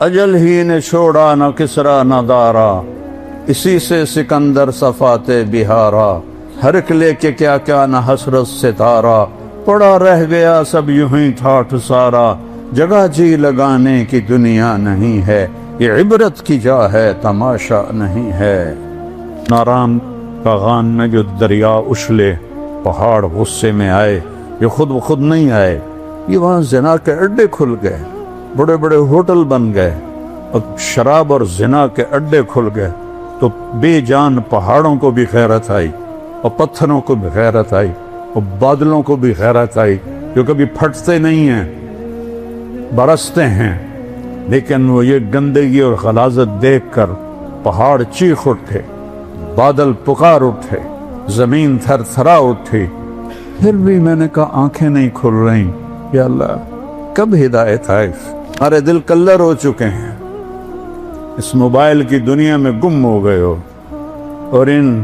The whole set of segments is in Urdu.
اجل ہی نے چھوڑا نہ کسرا نہ دارا، اسی سے سکندر صفاتے بہارا، ہرک لے کے کیا کیا نہ حسرت ستارہ، پڑا رہ گیا سب یوں ہی ٹھاٹھ سارا، جگہ جی لگانے کی دنیا نہیں ہے، یہ عبرت کی جا ہے تماشا نہیں ہے۔ ناران باغان میں جو دریا اچھلے، پہاڑ غصے میں آئے، یہ خود بخود نہیں آئے، یہ وہاں زنا کے اڈے کھل گئے، بڑے بڑے ہوٹل بن گئے، اور شراب اور زنا کے اڈے کھل گئے، تو بے جان پہاڑوں کو بھی غیرت آئی، اور پتھروں کو بھی غیرت آئی، اور بادلوں کو بھی غیرت آئی، جو کبھی پھٹتے نہیں ہیں، برستے ہیں، لیکن وہ یہ گندگی اور غلاظت دیکھ کر پہاڑ چیخ اٹھے، بادل پکار اٹھے، زمین تھر تھرا اٹھی۔ پھر بھی میں نے کہا آنکھیں نہیں کھل رہی، یا اللہ کب ہدایت آئے؟ ہمارے دل کلر ہو چکے ہیں، اس موبائل کی دنیا میں گم ہو گئے ہو، اور ان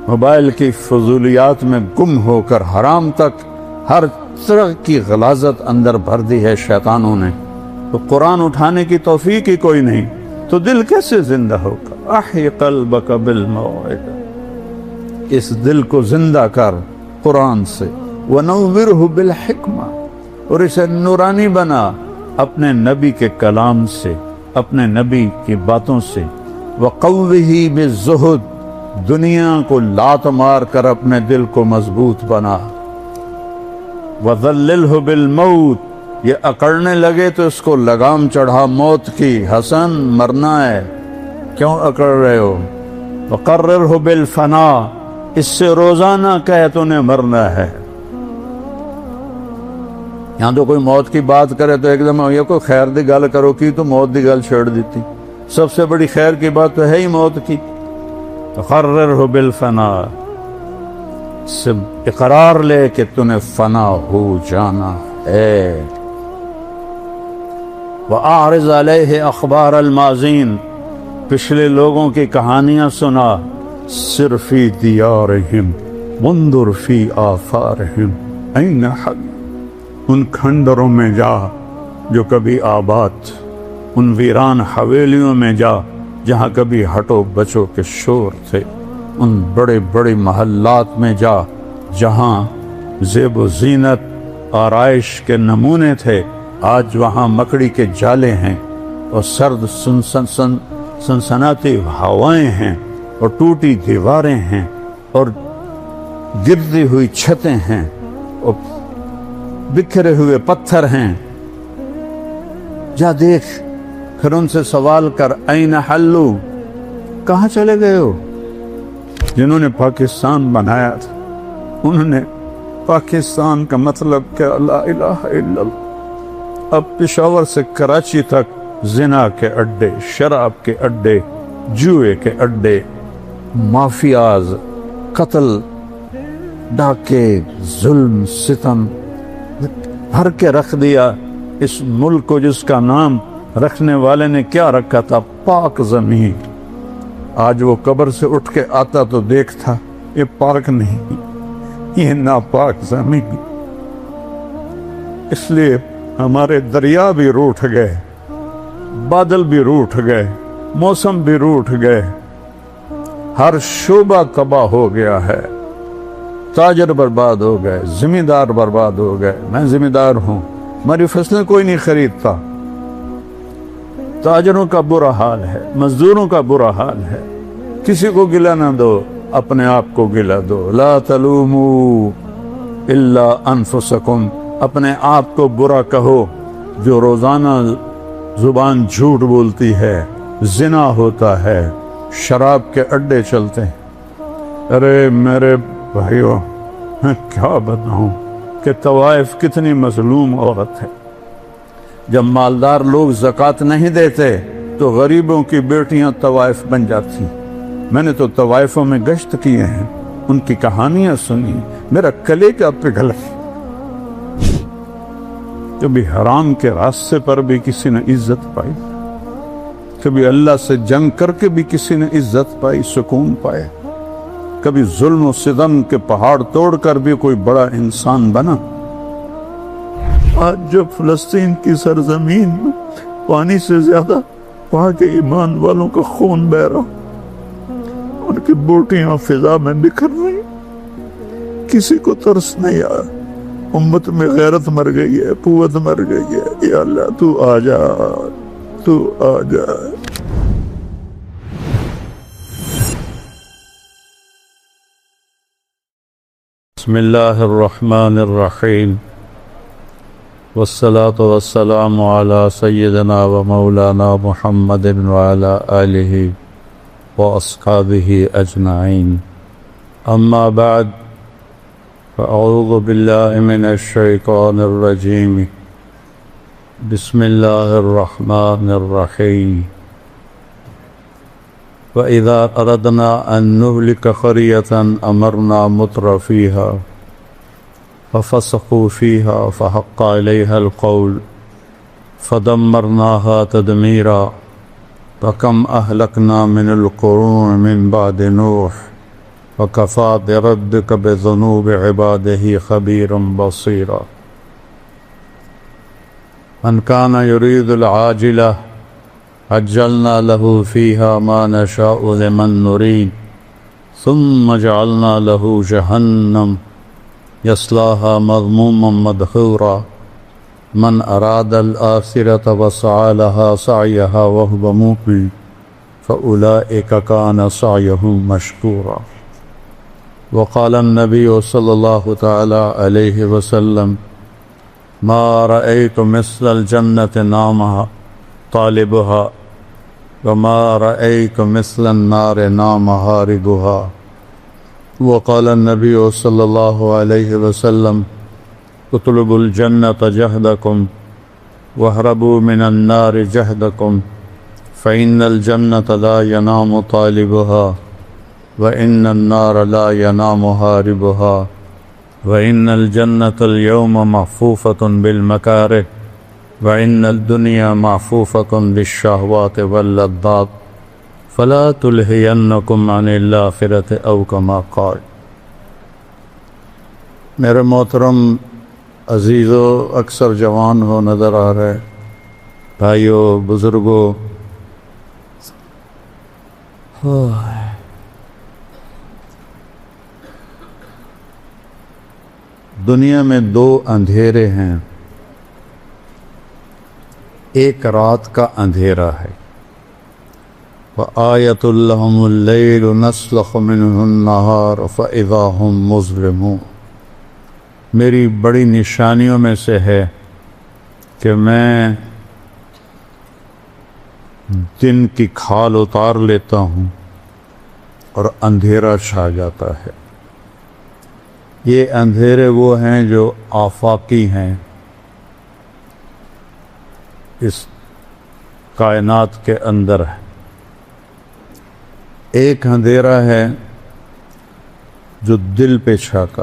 موبائل کی فضولیات میں گم ہو کر حرام تک ہر طرح کی غلاظت اندر بھر دی ہے شیطانوں نے، تو قرآن اٹھانے کی توفیق ہی کوئی نہیں، تو دل کیسے زندہ ہوگا؟ احی قلبک بالموعظہ، اس دل کو زندہ کر قرآن سے، ونورہ بالحکمہ، اور اسے نورانی بنا اپنے نبی کے کلام سے، اپنے نبی کی باتوں سے، وقوہ بالزہد، دنیا کو لات مار کر اپنے دل کو مضبوط بنا، وذللہ بالموت، یہ اکڑنے لگے تو اس کو لگام چڑھا موت کی، حسن مرنا ہے کیوں اکڑ رہے ہو؟ وقررہ بالفنا، اس سے روزانہ کہے تو نے مرنا ہے۔ یہاں تو کوئی موت کی بات کرے تو ایک دم یہ کوئی خیر دی گل کرو کی تو موت دی گل چھوڑ دیتی، سب سے بڑی خیر کی بات تو ہے ہی موت کی۔ وقررہ بالفنا، سے اقرار لے کہ تو نے فنا ہو جانا ہے۔ وَأَعْرِضْ عَلَيْهِ أَخْبَارَ الْمَاضِينَ، پچھلے لوگوں کی کہانیاں سنا، سِرْ فِي دِيَارِهِمْ وَانْظُرْ فِي آثَارِهِمْ أَيْنَ حَلِّ، ان کھنڈروں میں جا جو کبھی آباد، ان ویران حویلیوں میں جا جہاں کبھی ہٹو بچو کے شور تھے، ان بڑے بڑے محلات میں جا جہاں زیب و زینت آرائش کے نمونے تھے، آج وہاں مکڑی کے جالے ہیں، اور سرد سنسناتی ہوائیں ہیں، اور ٹوٹی دیواریں ہیں، اور گرتی ہوئی چھتیں ہیں، اور بکھرے ہوئے پتھر ہیں۔ جا دیکھ، پھر ان سے سوال کر، این حلو، کہاں چلے گئے ہو؟ جنہوں نے پاکستان بنایا تھا انہوں نے پاکستان کا مطلب کیا؟ لا الہ الا اللہ۔ اب پشاور سے کراچی تک زنا کے اڈے، شراب کے اڈے، جوئے کے اڈے، مافیاز، قتل، ڈاکے، ظلم، ستم بھر کے رکھ دیا اس ملک کو، جس کا نام رکھنے والے نے کیا رکھا تھا؟ پاک زمین۔ آج وہ قبر سے اٹھ کے آتا تو دیکھتا یہ پاک نہیں، یہ ناپاک زمین۔ اس لیے ہمارے دریا بھی روٹھ گئے، بادل بھی روٹھ گئے، موسم بھی روٹھ گئے، ہر شعبہ تباہ ہو گیا ہے، تاجر برباد ہو گئے، زمیندار برباد ہو گئے۔ میں زمیندار ہوں، ہماری فصلیں کوئی نہیں خریدتا، تاجروں کا برا حال ہے، مزدوروں کا برا حال ہے۔ کسی کو گلہ نہ دو، اپنے آپ کو گلہ دو۔ لا تلوموا الا انفسکم، اپنے آپ کو برا کہو۔ جو روزانہ زبان جھوٹ بولتی ہے، زنا ہوتا ہے، شراب کے اڈے چلتے ہیں۔ ارے میرے بھائیو، میں کیا بتاؤں کہ طوائف کتنی مظلوم عورت ہے۔ جب مالدار لوگ زکوٰۃ نہیں دیتے تو غریبوں کی بیٹیاں طوائف بن جاتی۔ میں نے تو طوائفوں میں گشت کیے ہیں، ان کی کہانیاں سنی، میرا کلیجہ پگھلا۔ کبھی حرام کے راستے پر بھی کسی نے عزت پائی، کبھی اللہ سے جنگ کر کے بھی کسی نے عزت پائی، سکون پائے، کبھی ظلم و ستم کے پہاڑ توڑ کر بھی کوئی بڑا انسان بنا۔ آج جو فلسطین کی سرزمین میں پانی سے زیادہ وہاں کے ایمان والوں کا خون بہ رہا، ان کی بوٹیاں فضا میں بکھر رہی، کسی کو ترس نہیں آیا، امت میں غیرت مر گئی ہے، قوت مر گئی ہے۔ یا اللہ تو آ جا، تو آ جا۔ بسم اللہ الرحمن الرحیم، والصلاة والسلام على سیدنا و مولانا محمد وعلى آلہ واصحابہ اجمعین، اما بعد، فاعوذ باللہ من الشیطان الرجیم، بسم اللہ الرحمن الرحیم۔ وَإِذَا أَرَدْنَا أَن نُهْلِكَ قَرْيَةً أَمَرْنَا مُتْرَ فِيهَا فَفَسَقُوا فِيهَا فَحَقَّ عَلَيْهَا الْقَوْلُ فَدَمَّرْنَاهَا تَدْمِيرًا وَكَمْ أَهْلَكْنَا مِنَ الْقُرُونِ مِنْ بَعْدِ نُوحٍ وَكَفَى بِرَبِّكَ بِذُنُوبِ عِبَادِهِ خَبِيرًا بَصِيرًا۔ مَنْ كَانَ يُرِيدُ الْعَاجِلَةَ عجلنا له فيها ما نشاء لمن نريد ثم جعلنا له جهنم يصلاها مذموما مدحورا من أراد الآخرة وسعى لها سعيها وهو مؤمن فأولئك كان سعيهم مشكورا۔ وقال النبي صلى الله تعالى عليه وسلم ما رأيت مثل الجنة نامها طالبها وما رأيت مثل النار نام هاربها۔ وقال النبي صلى الله عليه وسلم اطلبوا الجنة جهدكم واهربوا من النار جهدكم فإن الجنة لا ينام طالبها وإن النار لا ينام هاربها وإن الجنة اليوم محفوفة بالمكاره وَإِنَّ الدُّنْيَا مَعْفُوفَةٌ بِالشَّهْوَاتِ وَاللَّذَّاتِ فَلَا تُلْهِيَنَّكُمْ عَنِ الْآخِرَةِ أَوْ كَمَا قَالَ۔ میرے محترم عزیزو، اکثر جوان ہو نظر آ رہے، بھائیو، بزرگو، دنیا میں دو اندھیرے ہیں، ایک رات کا اندھیرا ہے، وَآیَةٌ لَهُمُ اللَّيْلُ نَسْلَخُ مِنْهُ النَّهَارَ فَإِذَا هُمْ مُظْلِمُونَ۔ میری بڑی نشانیوں میں سے ہے کہ میں دن کی کھال اتار لیتا ہوں اور اندھیرا چھا جاتا ہے۔ یہ اندھیرے وہ ہیں جو آفاقی ہیں، اس کائنات کے اندر ہے۔ ایک اندھیرا ہے جو دل پہ چھاتا،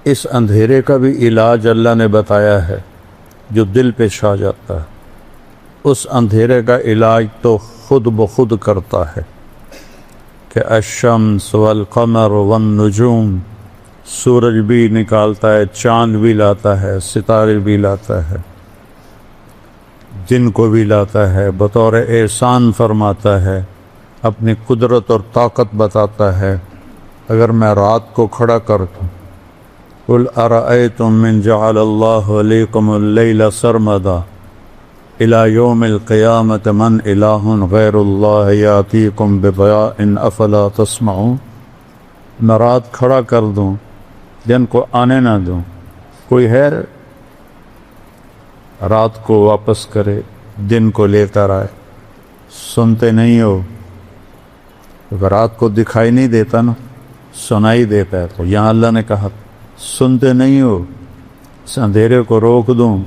اس اندھیرے کا بھی علاج اللہ نے بتایا ہے، جو دل پہ چھا جاتا ہے اس اندھیرے کا علاج تو خود بخود کرتا ہے کہ الشمس والقمر والنجوم، سورج بھی نکالتا ہے، چاند بھی لاتا ہے، ستارے بھی لاتا ہے، دن کو بھی لاتا ہے، بطور احسان فرماتا ہے، اپنی قدرت اور طاقت بتاتا ہے۔ اگر میں رات کو کھڑا کر دوں، قل ارأیتم من جعل اللہ علیکم اللیل سرمدا الی یوم القیامۃ من الہ غیر اللہ یاتیکم بضیاء افلا تسمعون۔ میں رات کھڑا کر دوں، دن کو آنے نہ دوں، کوئی ہے رات کو واپس کرے، دن کو لے کر آئے؟ سنتے نہیں ہو؟ اگر رات کو دکھائی نہیں دیتا نا، سنائی دیتا ہے، تو یہاں اللہ نے کہا سنتے نہیں ہو، اس اندھیرے کو روک دوں،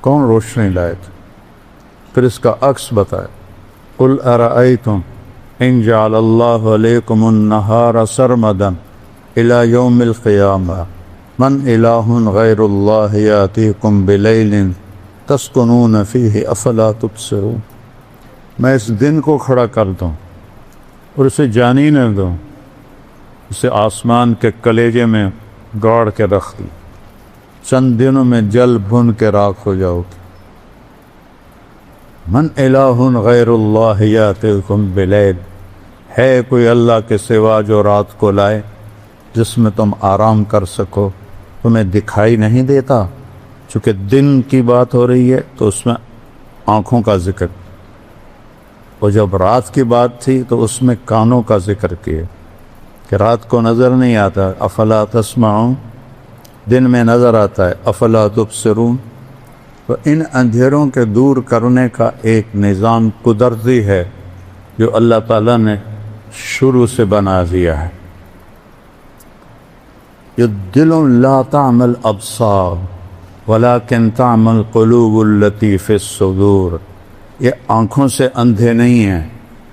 کون روشنی لائے تھے؟ پھر اس کا عکس بتائے، قل ارأیتم ان جعل اللہ علیکم النہار سرمدا الی یوم القیامہ من الہ غیر اللہ یاتیکم بلیل تسکنون فیہ افلا تبصرون۔ میں اس دن کو کھڑا کر دوں اور اسے جانی نہ دوں، اسے آسمان کے کلیجے میں گاڑ کے رکھ دوں، چند دنوں میں جل بھن کے راکھ ہو جاؤ گے۔ من الہ غیر اللہ یاتیکم بلیل، ہے کوئی اللہ کے سوا جو رات کو لائے جس میں تم آرام کر سکو؟ تمہیں دکھائی نہیں دیتا؟ چونکہ دن کی بات ہو رہی ہے تو اس میں آنکھوں کا ذکر، اور جب رات کی بات تھی تو اس میں کانوں کا ذکر کیا کہ رات کو نظر نہیں آتا، افلا تسمعون، دن میں نظر آتا ہے، افلا تبصرون۔ تو ان اندھیروں کے دور کرنے کا ایک نظام قدرتی ہے جو اللہ تعالیٰ نے شروع سے بنا دیا ہے۔ یہ دل لا تعمل ابصار ولکن تعمل قلوب التی فی الصدور، یہ آنکھوں سے اندھے نہیں ہیں،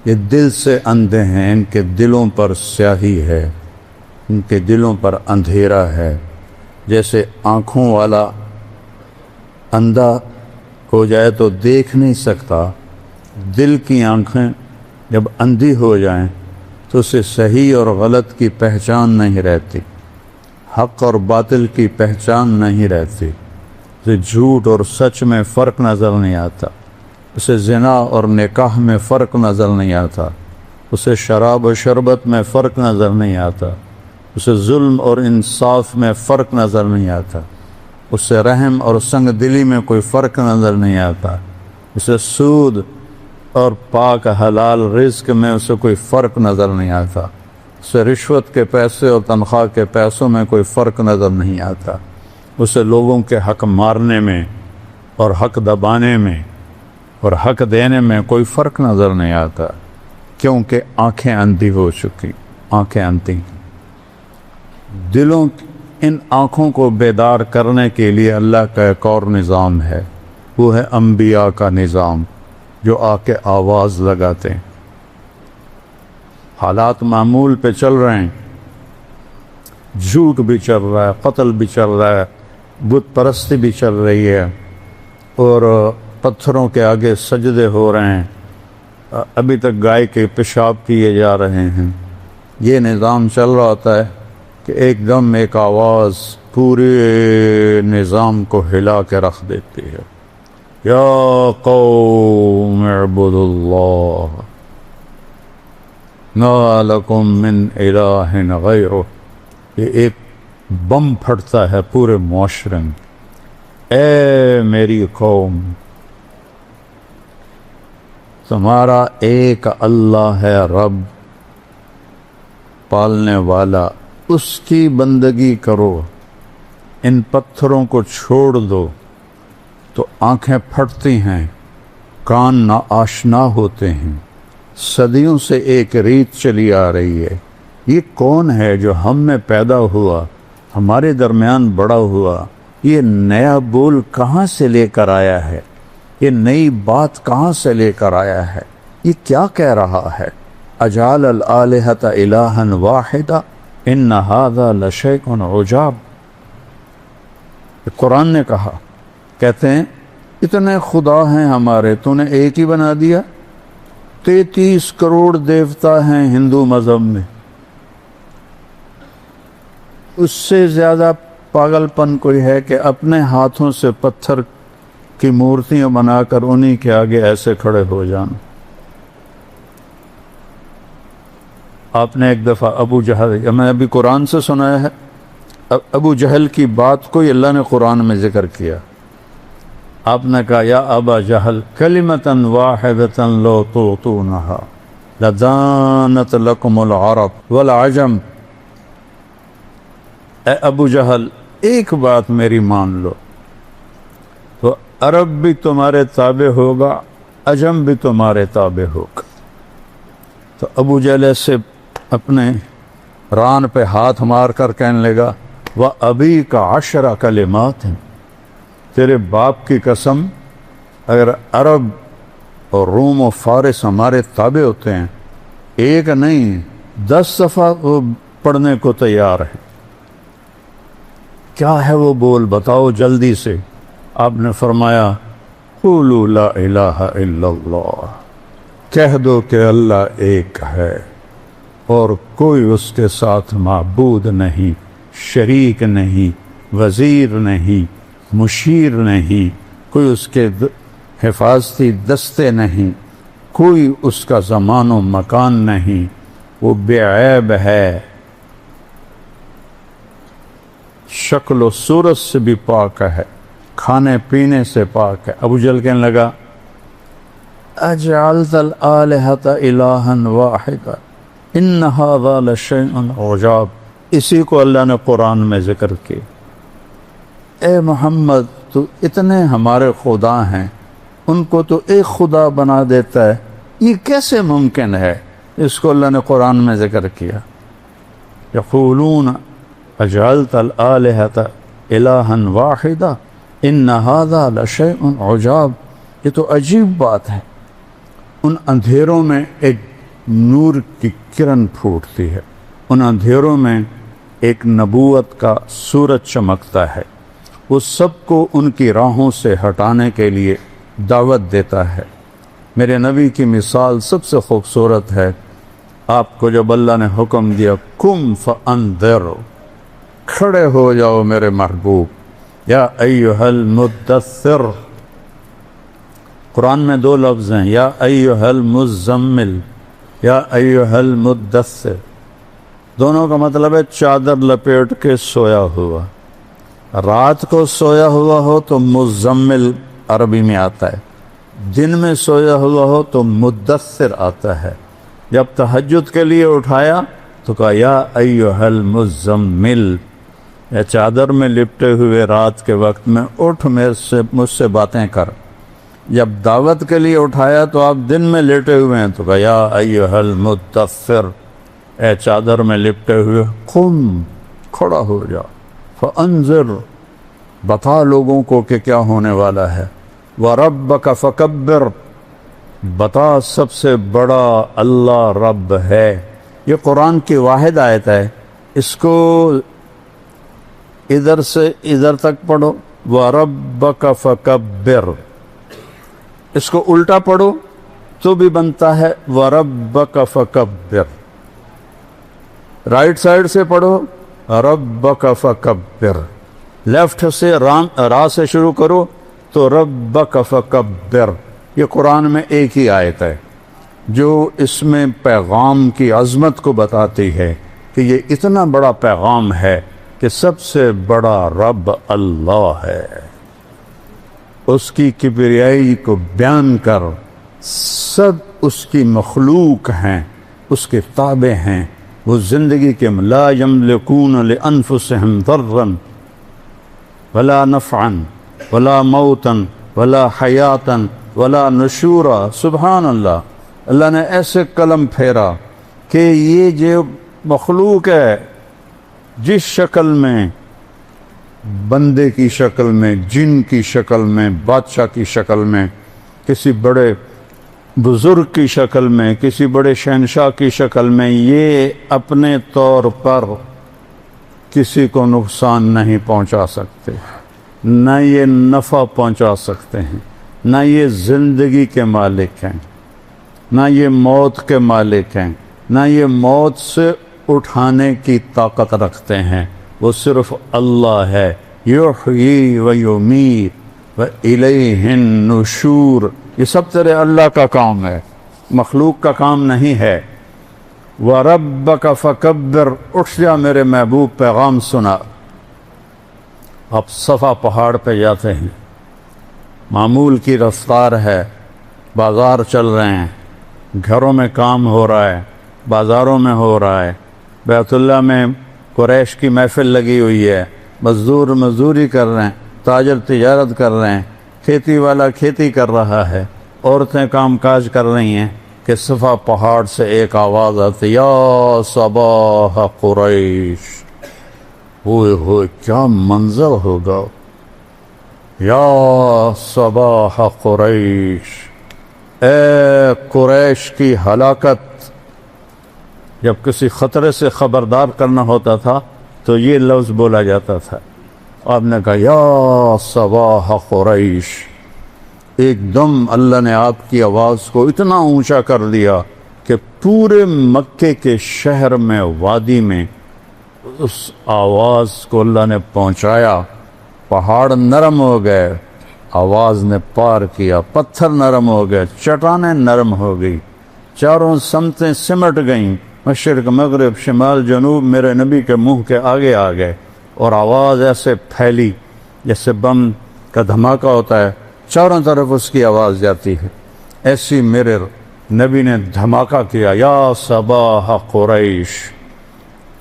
یہ دل سے اندھے ہیں، ان کے دلوں پر سیاہی ہے، ان کے دلوں پر اندھیرا ہے۔ جیسے آنکھوں والا اندھا ہو جائے تو دیکھ نہیں سکتا، دل کی آنکھیں جب اندھی ہو جائیں تو اسے صحیح اور غلط کی پہچان نہیں رہتی، حق اور باطل کی پہچان نہیں رہتی، اسے جھوٹ اور سچ میں فرق نظر نہیں آتا، اسے زنا اور نکاح میں فرق نظر نہیں آتا، اسے شراب و شربت میں فرق نظر نہیں آتا، اسے ظلم اور انصاف میں فرق نظر نہیں آتا، اسے رحم اور سنگ دلی میں کوئی فرق نظر نہیں آتا، اسے سود اور پاک حلال رزق میں اسے کوئی فرق نظر نہیں آتا، اسے رشوت کے پیسے اور تنخواہ کے پیسوں میں کوئی فرق نظر نہیں آتا، اسے لوگوں کے حق مارنے میں اور حق دبانے میں اور حق دینے میں کوئی فرق نظر نہیں آتا، کیونکہ آنکھیں اندھی ہو چکی، آنکھیں اندھی۔ دلوں ان آنکھوں کو بیدار کرنے کے لیے اللہ کا ایک اور نظام ہے، وہ ہے انبیاء کا نظام، جو آ کے آواز لگاتے ہیں۔ حالات معمول پہ چل رہے ہیں، جھوٹ بھی چل رہا ہے، قتل بھی چل رہا ہے، بت پرستی بھی چل رہی ہے، اور پتھروں کے آگے سجدے ہو رہے ہیں، ابھی تک گائے کے پیشاب کیے جا رہے ہیں۔ یہ نظام چل رہا ہوتا ہے کہ ایک دم ایک آواز پورے نظام کو ہلا کے رکھ دیتی ہے، یا قوم اعبدوا اللہ ما لکم من الہ غیرہ۔ یہ ایک بم پھٹتا ہے پورے معاشرے میں، اے میری قوم، تمہارا ایک اللہ ہے رب پالنے والا، اس کی بندگی کرو، ان پتھروں کو چھوڑ دو۔ تو آنکھیں پھٹتی ہیں، کان ناآشنا ہوتے ہیں، صدیوں سے ایک ریت چلی آ رہی ہے، یہ کون ہے جو ہم میں پیدا ہوا، ہمارے درمیان بڑا ہوا، یہ نیا بول کہاں سے لے کر آیا ہے، یہ نئی بات کہاں سے لے کر آیا ہے، یہ کیا کہہ رہا ہے؟ اجعل الآلہۃ الہا واحدا ان ھذا لشیء عجاب۔ قرآن نے کہا، کہتے ہیں اتنے خدا ہیں ہمارے، تو نے ایک ہی بنا دیا؟ 33 کروڑ دیوتا ہیں ہندو مذہب میں، اس سے زیادہ پاگل پن کوئی ہے کہ اپنے ہاتھوں سے پتھر کی مورتیاں بنا کر انہی کے آگے ایسے کھڑے ہو جانا۔ آپ نے ایک دفعہ ابو جہل، میں ابھی قرآن سے سنایا ہے، ابو جہل کی بات کو ہی اللہ نے قرآن میں ذکر کیا۔ آپ نے کہا، یا ابا جہل کلمۃ واحدۃ لو تعطونها لدانت لکم العرب والعجم۔ اے ابو جہل، ایک بات میری مان لو تو عرب بھی تمہارے تابع ہوگا، عجم بھی تمہارے تابع ہوگا۔ تو ابو جہل سے اپنے ران پہ ہاتھ مار کر کہنے لگا، وَأَبِيكَ 10 کلمات ہیں، تیرے باپ کی قسم، اگر عرب اور روم و فارس ہمارے تابع ہوتے ہیں، ایک نہیں 10 دفعہ وہ پڑھنے کو تیار ہے۔ کیا ہے وہ بول، بتاؤ جلدی سے۔ آپ نے فرمایا، قولوا لا الہ الا اللہ، کہہ دو کہ اللہ ایک ہے اور کوئی اس کے ساتھ معبود نہیں، شریک نہیں، وزیر نہیں، مشیر نہیں، کوئی اس کے حفاظتی دستے نہیں، کوئی اس کا زمان و مکان نہیں، وہ بے عیب ہے، شکل و صورت سے بھی پاک ہے، کھانے پینے سے پاک ہے۔ ابو جہل کہنے لگا اجعلت الآلہۃ الہا واحدا ان ھذا لشیء عجاب، اسی کو اللہ نے قرآن میں ذکر کیا۔ اے محمد تو اتنے ہمارے خدا ہیں، ان کو تو ایک خدا بنا دیتا ہے، یہ کیسے ممکن ہے؟ اس کو اللہ نے قرآن میں ذکر کیا۔ یقولون اجعلت الآلہۃ الہا واحدا ان ھذا لشیء عجاب، یہ تو عجیب بات ہے۔ ان اندھیروں میں ایک نور کی کرن پھوٹتی ہے، ان اندھیروں میں ایک نبوت کا سورج چمکتا ہے، وہ سب کو ان کی راہوں سے ہٹانے کے لیے دعوت دیتا ہے۔ میرے نبی کی مثال سب سے خوبصورت ہے۔ آپ کو جب اللہ نے حکم دیا قم فانذر، کھڑے ہو جاؤ میرے محبوب، یا ایھا المدثر، قرآن میں دو لفظ ہیں، یا ایھا المزمل، یا ایھا المدثر، دونوں کا مطلب ہے چادر لپیٹ کے سویا ہوا۔ رات کو سویا ہوا ہو تو مزمل عربی میں آتا ہے، دن میں سویا ہوا ہو تو مدثر آتا ہے۔ جب تہجد کے لیے اٹھایا تو کہا یا ایھا المزمل، یا چادر میں لپٹے ہوئے رات کے وقت میں اٹھ مجھ سے باتیں کر۔ جب دعوت کے لیے اٹھایا تو آپ دن میں لیٹے ہوئے ہیں تو کہا یا ایھا المدثر، اے چادر میں لپٹے ہوئے قم، کھڑا ہو جا، فانذر، بتا لوگوں کو کہ کیا ہونے والا ہے، وَرَبَّكَ فَكَبِّرْ، بتا سب سے بڑا اللہ رب ہے۔ یہ قرآن کی واحد آیت ہے، اس کو ادھر سے ادھر تک پڑھو، وَرَبَّكَ فَكَبِّرْ، اس کو الٹا پڑھو تو بھی بنتا ہے وَرَبَّكَ فَكَبِّرْ، رائٹ سائڈ سے پڑھو رَبَّكَ فَكَبِّرْ، لیفٹ سے را سے شروع کرو تو رَبَّكَ فَكَبِّرْ۔ یہ قرآن میں ایک ہی آیت ہے جو اس میں پیغام کی عظمت کو بتاتی ہے کہ یہ اتنا بڑا پیغام ہے کہ سب سے بڑا رب اللہ ہے، اس کی کبریائی کو بیان کر، سب اس کی مخلوق ہیں، اس کے تابع ہیں، وہ زندگی کے لا یملکون لانفسہم ضرا ولا نفعا ولا موتا ولا حیاتا ولا نشورا۔ سبحان اللہ، اللہ نے ایسے قلم پھیرا کہ یہ جو مخلوق ہے، جس شکل میں، بندے کی شکل میں، جن کی شکل میں، بادشاہ کی شکل میں، کسی بڑے بزرگ کی شکل میں، کسی بڑے شہنشاہ کی شکل میں، یہ اپنے طور پر کسی کو نقصان نہیں پہنچا سکتے، نہ یہ نفع پہنچا سکتے ہیں، نہ یہ زندگی کے مالک ہیں، نہ یہ موت کے مالک ہیں، نہ یہ موت سے اٹھانے کی طاقت رکھتے ہیں، وہ صرف اللہ ہے۔ یحیی و یمیت و الیہ النشور، یہ سب تیرے اللہ کا کام ہے، مخلوق کا کام نہیں ہے۔ وَرَبَّكَ فَكَبِّرْ، اٹھ جا میرے محبوب، پیغام سنا۔ آپ صفا پہاڑ پہ جاتے ہیں، معمول کی رفتار ہے، بازار چل رہے ہیں، گھروں میں کام ہو رہا ہے، بازاروں میں ہو رہا ہے، بیت اللہ میں قریش کی محفل لگی ہوئی ہے، مزدور مزدوری کر رہے ہیں، تاجر تجارت کر رہے ہیں، کھیتی والا کھیتی کر رہا ہے، عورتیں کام کاج کر رہی ہیں کہ صفا پہاڑ سے ایک آواز آتی، یا صباح قریش، ہوئے ہوئے کیا منظر ہوگا، یا صباح قریش، اے قریش کی ہلاکت۔ جب کسی خطرے سے خبردار کرنا ہوتا تھا تو یہ لفظ بولا جاتا تھا، آپ نے کہا یا صباح قریش، ایک دم اللہ نے آپ کی آواز کو اتنا اونچا کر دیا کہ پورے مکے کے شہر میں، وادی میں اس آواز کو اللہ نے پہنچایا، پہاڑ نرم ہو گئے، آواز نے پار کیا، پتھر نرم ہو گئے، چٹانیں نرم ہو گئی، چاروں سمتیں سمٹ گئیں، مشرق مغرب شمال جنوب میرے نبی کے منہ کے آگے آ گئے، اور آواز ایسے پھیلی جیسے بم کا دھماکہ ہوتا ہے، چاروں طرف اس کی آواز جاتی ہے، ایسی میرے نبی نے دھماکہ کیا، یا صباح قریش،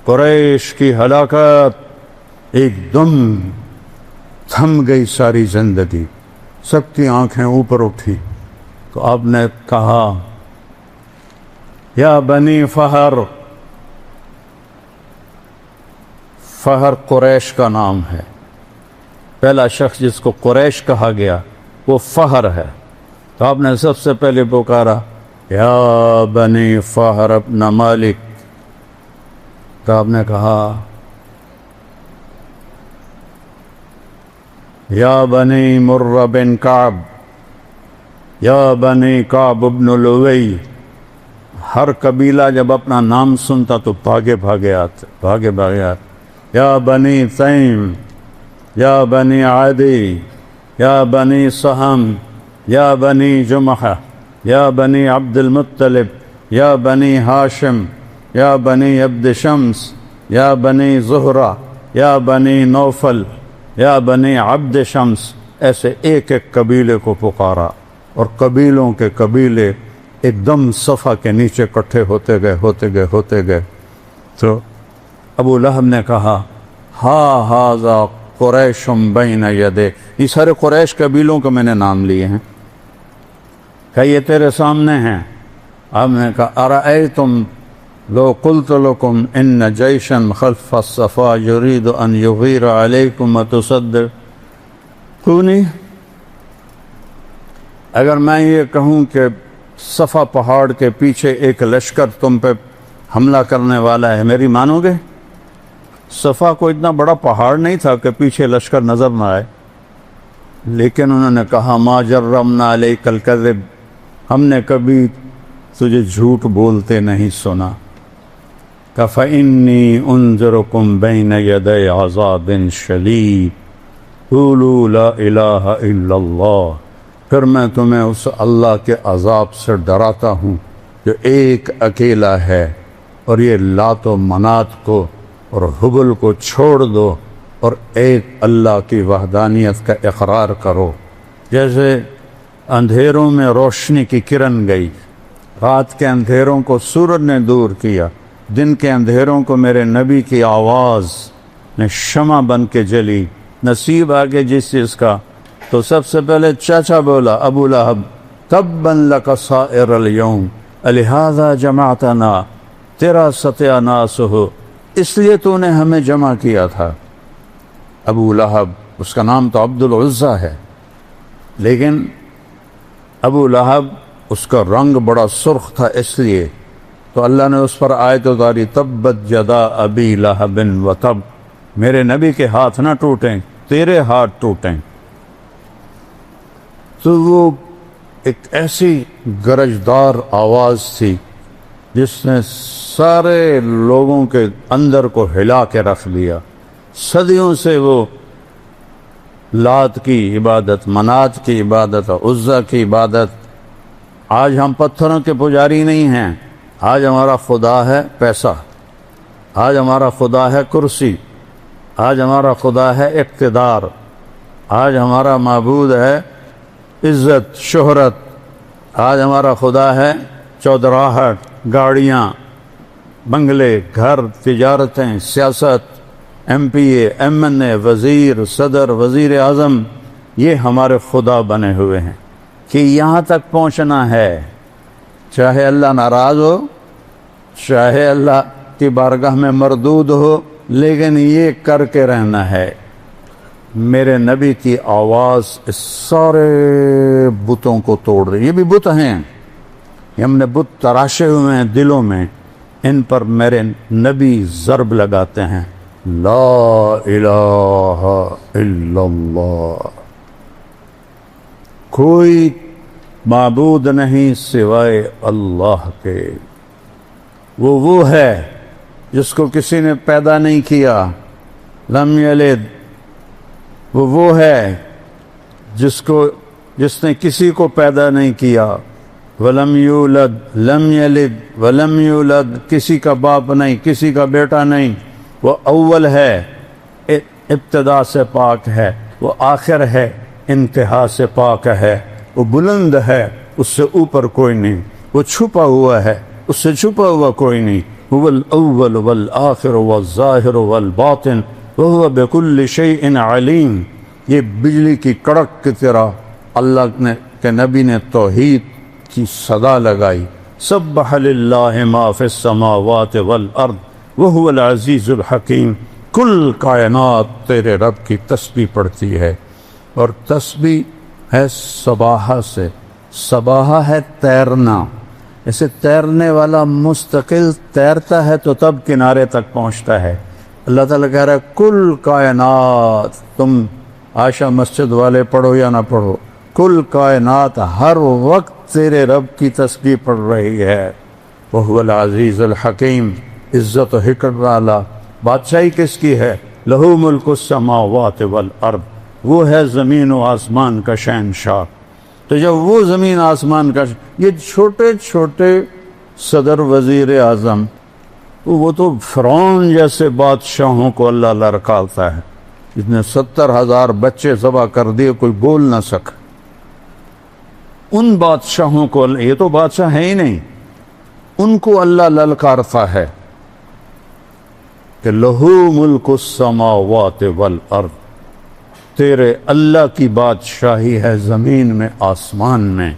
قریش کی ہلاکت، ایک دم تھم گئی ساری زندگی، سب کی آنکھیں اوپر اٹھی، تو آپ نے کہا یا بنی فہر، فہر قریش کا نام ہے، پہلا شخص جس کو قریش کہا گیا وہ فہر ہے، تو آپ نے سب سے پہلے پکارا یا بنی فہر ابن مالک، تو آپ نے کہا یا بنی مر بن کعب، یا بنی کعب ابن لوی، ہر قبیلہ جب اپنا نام سنتا تو بھاگے آتے، یا بنی تیم، یا بنی عادی، یا بنی سہم، یا بنی جمحہ، یا بنی عبد المطلب، یا بنی ہاشم، یا بنی عبد شمس، یا بنی زہرہ، یا بنی نوفل، یا بنی عبد شمس، ایسے ایک ایک قبیلے کو پکارا، اور قبیلوں کے قبیلے ایک دم صفا کے نیچے کٹھے ہوتے گئے، تو ابو لہب نے کہا ہذا قریش بین یدیک، یہ سارے قریش قبیلوں کو میں نے نام لیے ہیں، کہ یہ تیرے سامنے ہیں۔ آپ نے کہا ارأیتم لو قلت لکم ان جیشا خلف الصفا یرید ان یغیر علیکم اتصدقونی، اگر میں یہ کہوں کہ صفا پہاڑ کے پیچھے ایک لشکر تم پہ حملہ کرنے والا ہے، میری مانو گے؟ صفا کو اتنا بڑا پہاڑ نہیں تھا کہ پیچھے لشکر نظر نہ آئے، لیکن انہوں نے کہا ما جرمنا علیک الکذب، ہم نے کبھی تجھے جھوٹ بولتے نہیں سنا، کہ فإنی انذرکم بین یدی عذاب شدید قولوا لا الہ الا اللہ، پھر میں تمہیں اس اللہ کے عذاب سے ڈراتا ہوں جو ایک اکیلا ہے، اور یہ لات و منات کو اور حبل کو چھوڑ دو اور ایک اللہ کی وحدانیت کا اقرار کرو۔ جیسے اندھیروں میں روشنی کی کرن گئی، رات کے اندھیروں کو سورج نے دور کیا، دن کے اندھیروں کو میرے نبی کی آواز نے شمع بن کے جلی۔ نصیب آگے جس چیز کا، تو سب سے پہلے چاچا بولا ابو لہب تبا لک سائر الیوم لہذا جمعتنا، تیرا ستیہ ناس ہو، اس لیے تو نے ہمیں جمع کیا تھا۔ ابو لہب، اس کا نام تو عبد العزیٰ ہے، لیکن ابو لہب اس کا رنگ بڑا سرخ تھا، اس لیے تو اللہ نے اس پر آیت اتاری تبت یدا ابی لہب وتب، میرے نبی کے ہاتھ نہ ٹوٹیں، تیرے ہاتھ ٹوٹیں۔ تو وہ ایک ایسی گرجدار آواز تھی جس نے سارے لوگوں کے اندر کو ہلا کے رکھ دیا۔ صدیوں سے وہ لات کی عبادت، منات کی عبادت، عزا کی عبادت، آج ہم پتھروں کے پجاری نہیں ہیں، آج ہمارا خدا ہے پیسہ، آج ہمارا خدا ہے کرسی، آج ہمارا خدا ہے اقتدار، آج ہمارا معبود ہے عزت شہرت، آج ہمارا خدا ہے چودراہٹ، گاڑیاں، بنگلے، گھر، تجارتیں، سیاست، ایم پی اے، ایم این اے، وزیر، صدر، وزیر اعظم، یہ ہمارے خدا بنے ہوئے ہیں کہ یہاں تک پہنچنا ہے، چاہے اللہ ناراض ہو، چاہے اللہ کی بارگاہ میں مردود ہو، لیکن یہ کر کے رہنا ہے۔ میرے نبی کی آواز اس سارے بتوں کو توڑ رہی، یہ بھی بت ہیں، ہم نے بت تراشے ہوئے ہیں دلوں میں، ان پر میرے نبی ضرب لگاتے ہیں، لا الہ الا اللہ، کوئی معبود نہیں سوائے اللہ کے، وہ ہے جس کو کسی نے پیدا نہیں کیا، لم یلد، وہ ہے جس نے کسی کو پیدا نہیں کیا، ولم یولد، لم یلد ولم یولد، کسی کا باپ نہیں، کسی کا بیٹا نہیں، وہ اول ہے، ابتدا سے پاک ہے، وہ آخر ہے، انتہا سے پاک ہے، وہ بلند ہے، اس سے اوپر کوئی نہیں، وہ چھپا ہوا ہے، اس سے چھپا ہوا کوئی نہیں، هو الاول والآخر والظاہر والباطن وهو بكل شيء علیم۔ یہ بجلی کی کڑک کی طرح اللہ کے نبی نے توحید کی صدا لگائی، سبح للہ ما فی السماوات والارض وهو العزیز الحکیم۔ کل کائنات تیرے رب کی تسبیح پڑھتی ہے، اور تسبیح ہے سباحہ سے، سباحہ ہے تیرنا، اسے تیرنے والا مستقل تیرتا ہے تو تب کنارے تک پہنچتا ہے۔ اللہ تعالیٰ کہہ رہا ہے کل کائنات، تم عائشہ مسجد والے پڑھو یا نہ پڑھو، کل کائنات ہر وقت تیرے رب کی تسبیح پڑھ رہی ہے۔ وَهُوَ الْعَزِيزُ الْحَكِيمُ، عزت و حکمت والا۔ بادشاہی کس کی ہے؟ لَهُ مُلْكُ السَّمَاوَاتِ وَالْأَرْضِ، وہ ہے زمین و آسمان کا شہنشاہ۔ تو جب وہ زمین آسمان کا یہ چھوٹے چھوٹے صدر وزیر اعظم، وہ تو فرعون جیسے بادشاہوں کو اللہ لڑکالتا ہے، جس نے 70,000 بچے ذبح کر دیے، کوئی بول نہ سکا۔ ان بادشاہوں کو، یہ تو بادشاہ ہے ہی نہیں، ان کو اللہ للکارتا ہے کہ لہو ملک السماوات والارض، تیرے اللہ کی بادشاہی ہے زمین میں آسمان میں۔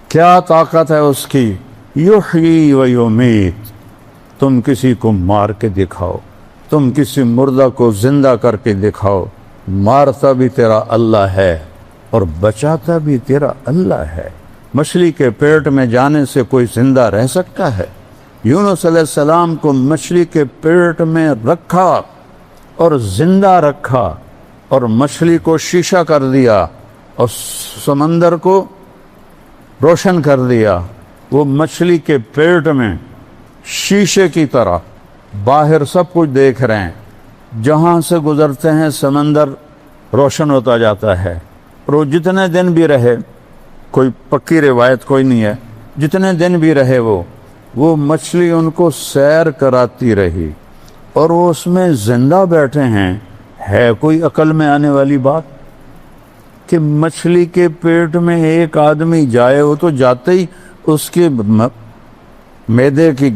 کیا طاقت ہے اس کی؟ یحیی و یمیت، تم کسی کو مار کے دکھاؤ، تم کسی مردہ کو زندہ کر کے دکھاؤ، مارتا بھی تیرا اللہ ہے اور بچاتا بھی تیرا اللہ ہے۔ مچھلی کے پیٹ میں جانے سے کوئی زندہ رہ سکتا ہے؟ یونس علیہ السلام کو مچھلی کے پیٹ میں رکھا اور زندہ رکھا، اور مچھلی کو شیشہ کر دیا اور سمندر کو روشن کر دیا۔ وہ مچھلی کے پیٹ میں شیشے کی طرح باہر سب کچھ دیکھ رہے ہیں، جہاں سے گزرتے ہیں سمندر روشن ہوتا جاتا ہے۔ اور وہ جتنے دن بھی رہے، کوئی پکی روایت کوئی نہیں ہے، جتنے دن بھی رہے وہ مچھلی ان کو سیر کراتی رہی، اور وہ اس میں زندہ بیٹھے ہیں۔ ہے کوئی عقل میں آنے والی بات کہ مچھلی کے پیٹ میں ایک آدمی جائے، وہ تو جاتے ہی اس کے معدے کی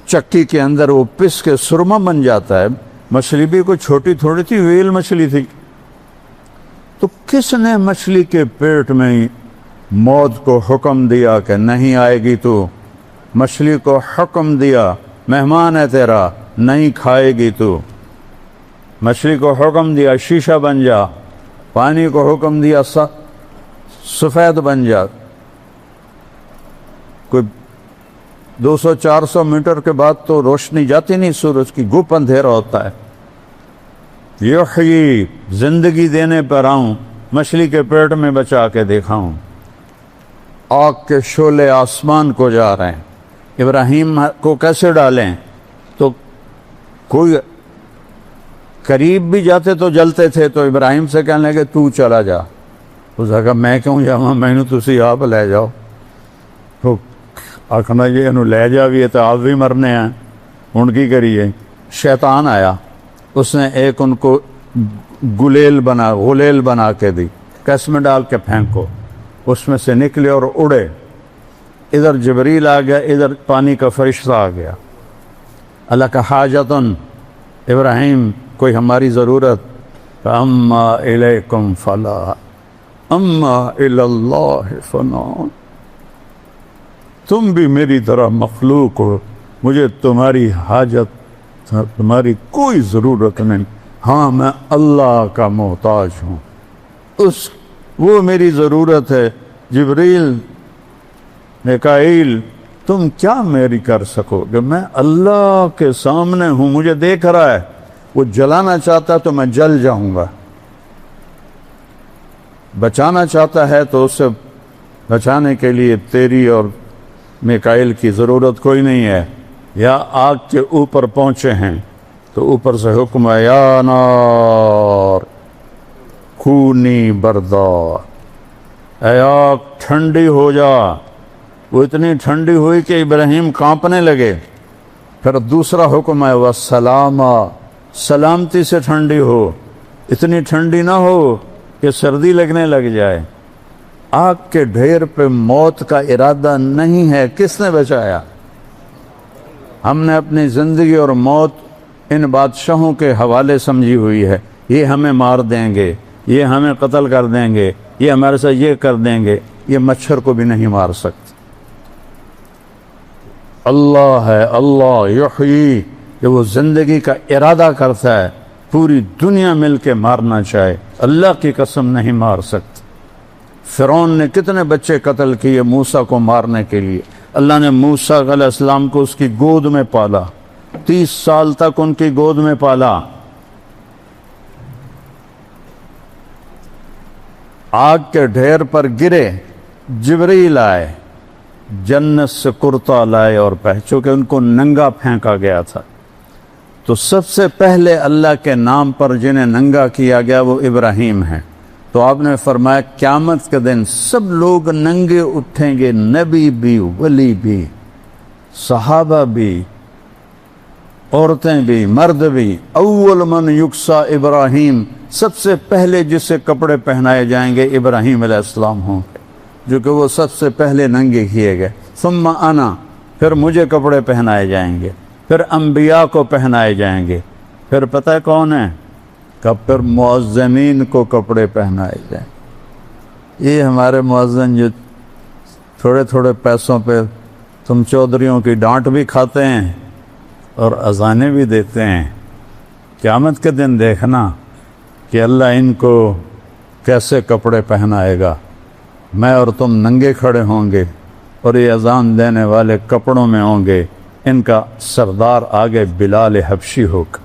چکی کے اندر وہ پس کے سرما بن جاتا ہے۔ مچھلی بھی کوئی چھوٹی تھوڑی تھی، ویل مچھلی تھی۔ تو کس نے مچھلی کے پیٹ میں موت کو حکم دیا کہ نہیں آئے گی تو؟ مچھلی کو حکم دیا مہمان ہے تیرا، نہیں کھائے گی تو۔ مچھلی کو حکم دیا شیشہ بن جا، پانی کو حکم دیا سفید بن جا۔ کوئی 200-400 میٹر کے بعد تو روشنی جاتی نہیں سورج کی، گپ اندھیرا ہوتا ہے۔ یحیی، زندگی دینے پر آؤں، مچھلی کے پیٹ میں بچا کے دیکھاؤں۔ آگ کے شعلے آسمان کو جا رہے ہیں، ابراہیم کو کیسے ڈالیں؟ تو کوئی قریب بھی جاتے تو جلتے تھے، تو ابراہیم سے کہنے لگے تو چلا جا۔ اس نے کہا میں کیوں جاؤں، میں نے تسی آپ لے جاؤ۔ تو آخنا یہ انہوں لے جا بھی ہے تو آپ بھی مرنے ہیں، ان کی کریے۔ شیطان آیا، اس نے ایک ان کو غلیل بنا کے دی، کیس میں ڈال کے پھینکو، اس میں سے نکلے اور اڑے۔ ادھر جبریل آ گیا، ادھر پانی کا فرشتہ آ گیا۔ اللہ کا حاجتن، ابراہیم کوئی ہماری ضرورت؟ اما الیکم فلا اما الی اللہ فنا، تم بھی میری طرح مخلوق ہو، مجھے تمہاری حاجت، تمہاری کوئی ضرورت نہیں، ہاں میں اللہ کا محتاج ہوں، وہ میری ضرورت ہے۔ جبریل، میکائیل، تم کیا میری کر سکو کہ میں اللہ کے سامنے ہوں، مجھے دیکھ رہا ہے، وہ جلانا چاہتا تو میں جل جاؤں گا، بچانا چاہتا ہے تو اسے بچانے کے لیے تیری اور میکائیل کی ضرورت کوئی نہیں ہے۔ یا آگ کے اوپر پہنچے ہیں تو اوپر سے حکم ہے یا نار کونی بردار، اے آگ ٹھنڈی ہو جا۔ وہ اتنی ٹھنڈی ہوئی کہ ابراہیم کانپنے لگے۔ پھر دوسرا حکم ہے وسلاما، سلامتی سے ٹھنڈی ہو، اتنی ٹھنڈی نہ ہو کہ سردی لگنے لگ جائے۔ آگ کے ڈھیر پہ موت کا ارادہ نہیں ہے، کس نے بچایا؟ ہم نے اپنی زندگی اور موت ان بادشاہوں کے حوالے سمجھی ہوئی ہے، یہ ہمیں مار دیں گے، یہ ہمیں قتل کر دیں گے، یہ ہمارے ساتھ یہ کر دیں گے۔ یہ مچھر کو بھی نہیں مار سکتے۔ اللہ ہے، اللہ یحیی، کہ وہ زندگی کا ارادہ کرتا ہے، پوری دنیا مل کے مارنا چاہے، اللہ کی قسم نہیں مار سکتے۔ فرعون نے کتنے بچے قتل کیے موسیٰ کو مارنے کے لیے، اللہ نے موسیٰ علیہ السلام کو اس کی گود میں پالا، 30 سال تک ان کی گود میں پالا۔ آگ کے ڈھیر پر گرے، جبریل آئے، جنت سے کرتا لائے اور چونکہ ان کو ننگا پھینکا گیا تھا، تو سب سے پہلے اللہ کے نام پر جنہیں ننگا کیا گیا وہ ابراہیم ہیں۔ تو آپ نے فرمایا قیامت کے دن سب لوگ ننگے اٹھیں گے، نبی بھی، ولی بھی، صحابہ بھی، عورتیں بھی، مرد بھی۔ اول من یکسا ابراہیم، سب سے پہلے جس سے کپڑے پہنائے جائیں گے ابراہیم علیہ السلام ہوں گے، جو کہ وہ سب سے پہلے ننگے کیے گئے۔ ثم انا، پھر مجھے کپڑے پہنائے جائیں گے، پھر انبیاء کو پہنائے جائیں گے، پھر پتہ ہے کون ہے؟ کب پھر مؤذنین کو کپڑے پہنائے جائیں۔ یہ ہمارے مؤذن جو تھوڑے تھوڑے پیسوں پہ تم چودھریوں کی ڈانٹ بھی کھاتے ہیں اور اذانیں بھی دیتے ہیں، قیامت کے دن دیکھنا کہ اللہ ان کو کیسے کپڑے پہنائے گا۔ میں اور تم ننگے کھڑے ہوں گے اور یہ اذان دینے والے کپڑوں میں ہوں گے، ان کا سردار آگے بلال حبشی ہوگا۔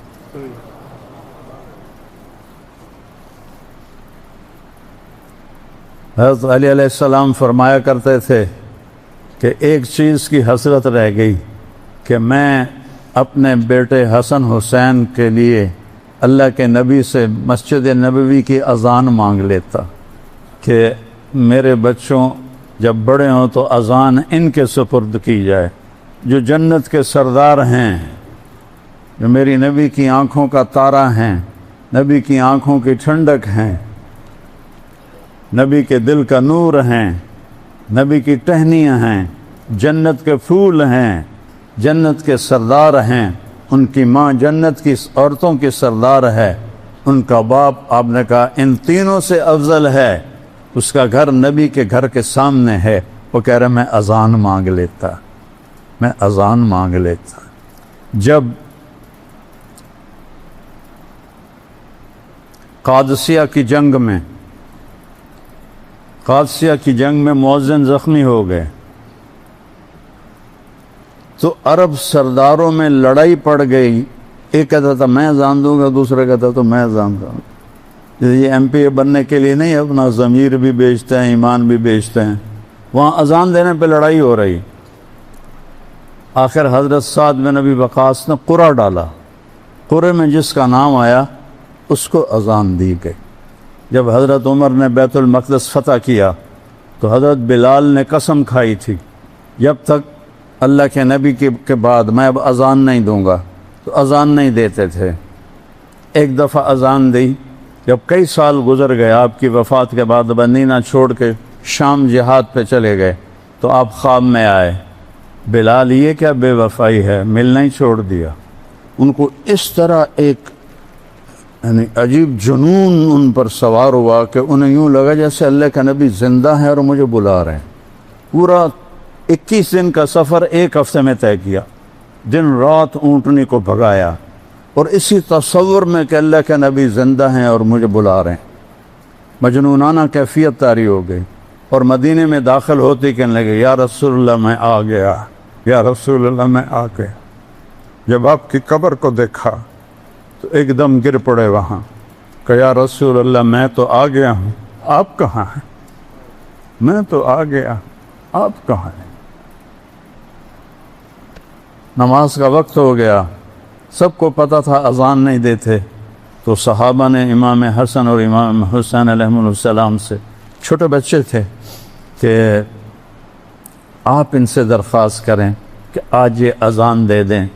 حضرت علی علیہ السلام فرمایا کرتے تھے کہ ایک چیز کی حسرت رہ گئی کہ میں اپنے بیٹے حسن حسین کے لیے اللہ کے نبی سے مسجد نبوی کی اذان مانگ لیتا کہ میرے بچوں جب بڑے ہوں تو اذان ان کے سپرد کی جائے، جو جنت کے سردار ہیں، جو میری نبی کی آنکھوں کا تارا ہیں، نبی کی آنکھوں کی ٹھنڈک ہیں، نبی کے دل کا نور ہیں، نبی کی ٹہنیاں ہیں، جنت کے پھول ہیں، جنت کے سردار ہیں، ان کی ماں جنت کی عورتوں کی سردار ہے، ان کا باپ آپ نے کہا ان تینوں سے افضل ہے، اس کا گھر نبی کے گھر کے سامنے ہے، وہ کہہ رہا میں اذان مانگ لیتا، میں اذان مانگ لیتا۔ جب قادسیہ کی جنگ میں مؤذن زخمی ہو گئے تو عرب سرداروں میں لڑائی پڑ گئی، ایک کہتا تھا میں اذان دوں گا، دوسرا کہتا تو میں اذان دوں گا۔ یہ ایم پی بننے کے لیے نہیں، اپنا ضمیر بھی بیچتے ہیں، ایمان بھی بیچتے ہیں، وہاں اذان دینے پہ لڑائی ہو رہی۔ آخر حضرت سعد بن ابی وقاص نے قرعہ ڈالا، قرعے میں جس کا نام آیا اس کو اذان دی گئی۔ جب حضرت عمر نے بیت المقدس فتح کیا تو حضرت بلال نے قسم کھائی تھی جب تک اللہ کے نبی کے بعد میں اب اذان نہیں دوں گا، تو اذان نہیں دیتے تھے۔ ایک دفعہ اذان دی، جب کئی سال گزر گئے آپ کی وفات کے بعد، مدینہ چھوڑ کے شام جہاد پہ چلے گئے تو آپ خواب میں آئے، بلال یہ کیا بے وفائی ہے، ملنا ہی چھوڑ دیا۔ ان کو اس طرح ایک یعنی عجیب جنون ان پر سوار ہوا کہ انہیں یوں لگا جیسے اللہ کا نبی زندہ ہے اور مجھے بلا رہے ہیں۔ پورا 21 دن کا سفر ایک ہفتے میں طے کیا، دن رات اونٹنی کو بھگایا، اور اسی تصور میں کہ اللہ کے نبی زندہ ہیں اور مجھے بلا رہے ہیں، مجنونانہ کیفیت طاری ہو گئی۔ اور مدینے میں داخل ہوتے کہنے لگے یا رسول اللہ میں آ گیا، یا رسول اللہ میں آ گیا۔ جب آپ کی قبر کو دیکھا تو ایک دم گر پڑے وہاں کہ یا رسول اللہ میں تو آ گیا ہوں، آپ کہاں ہیں؟ میں تو آ گیا، آپ کہاں ہیں؟ نماز کا وقت ہو گیا، سب کو پتہ تھا اذان نہیں دیتے، تو صحابہ نے امام حسن اور امام حسین علیہ السلام سے، چھوٹے بچے تھے، کہ آپ ان سے درخواست کریں کہ آج یہ اذان دے دیں،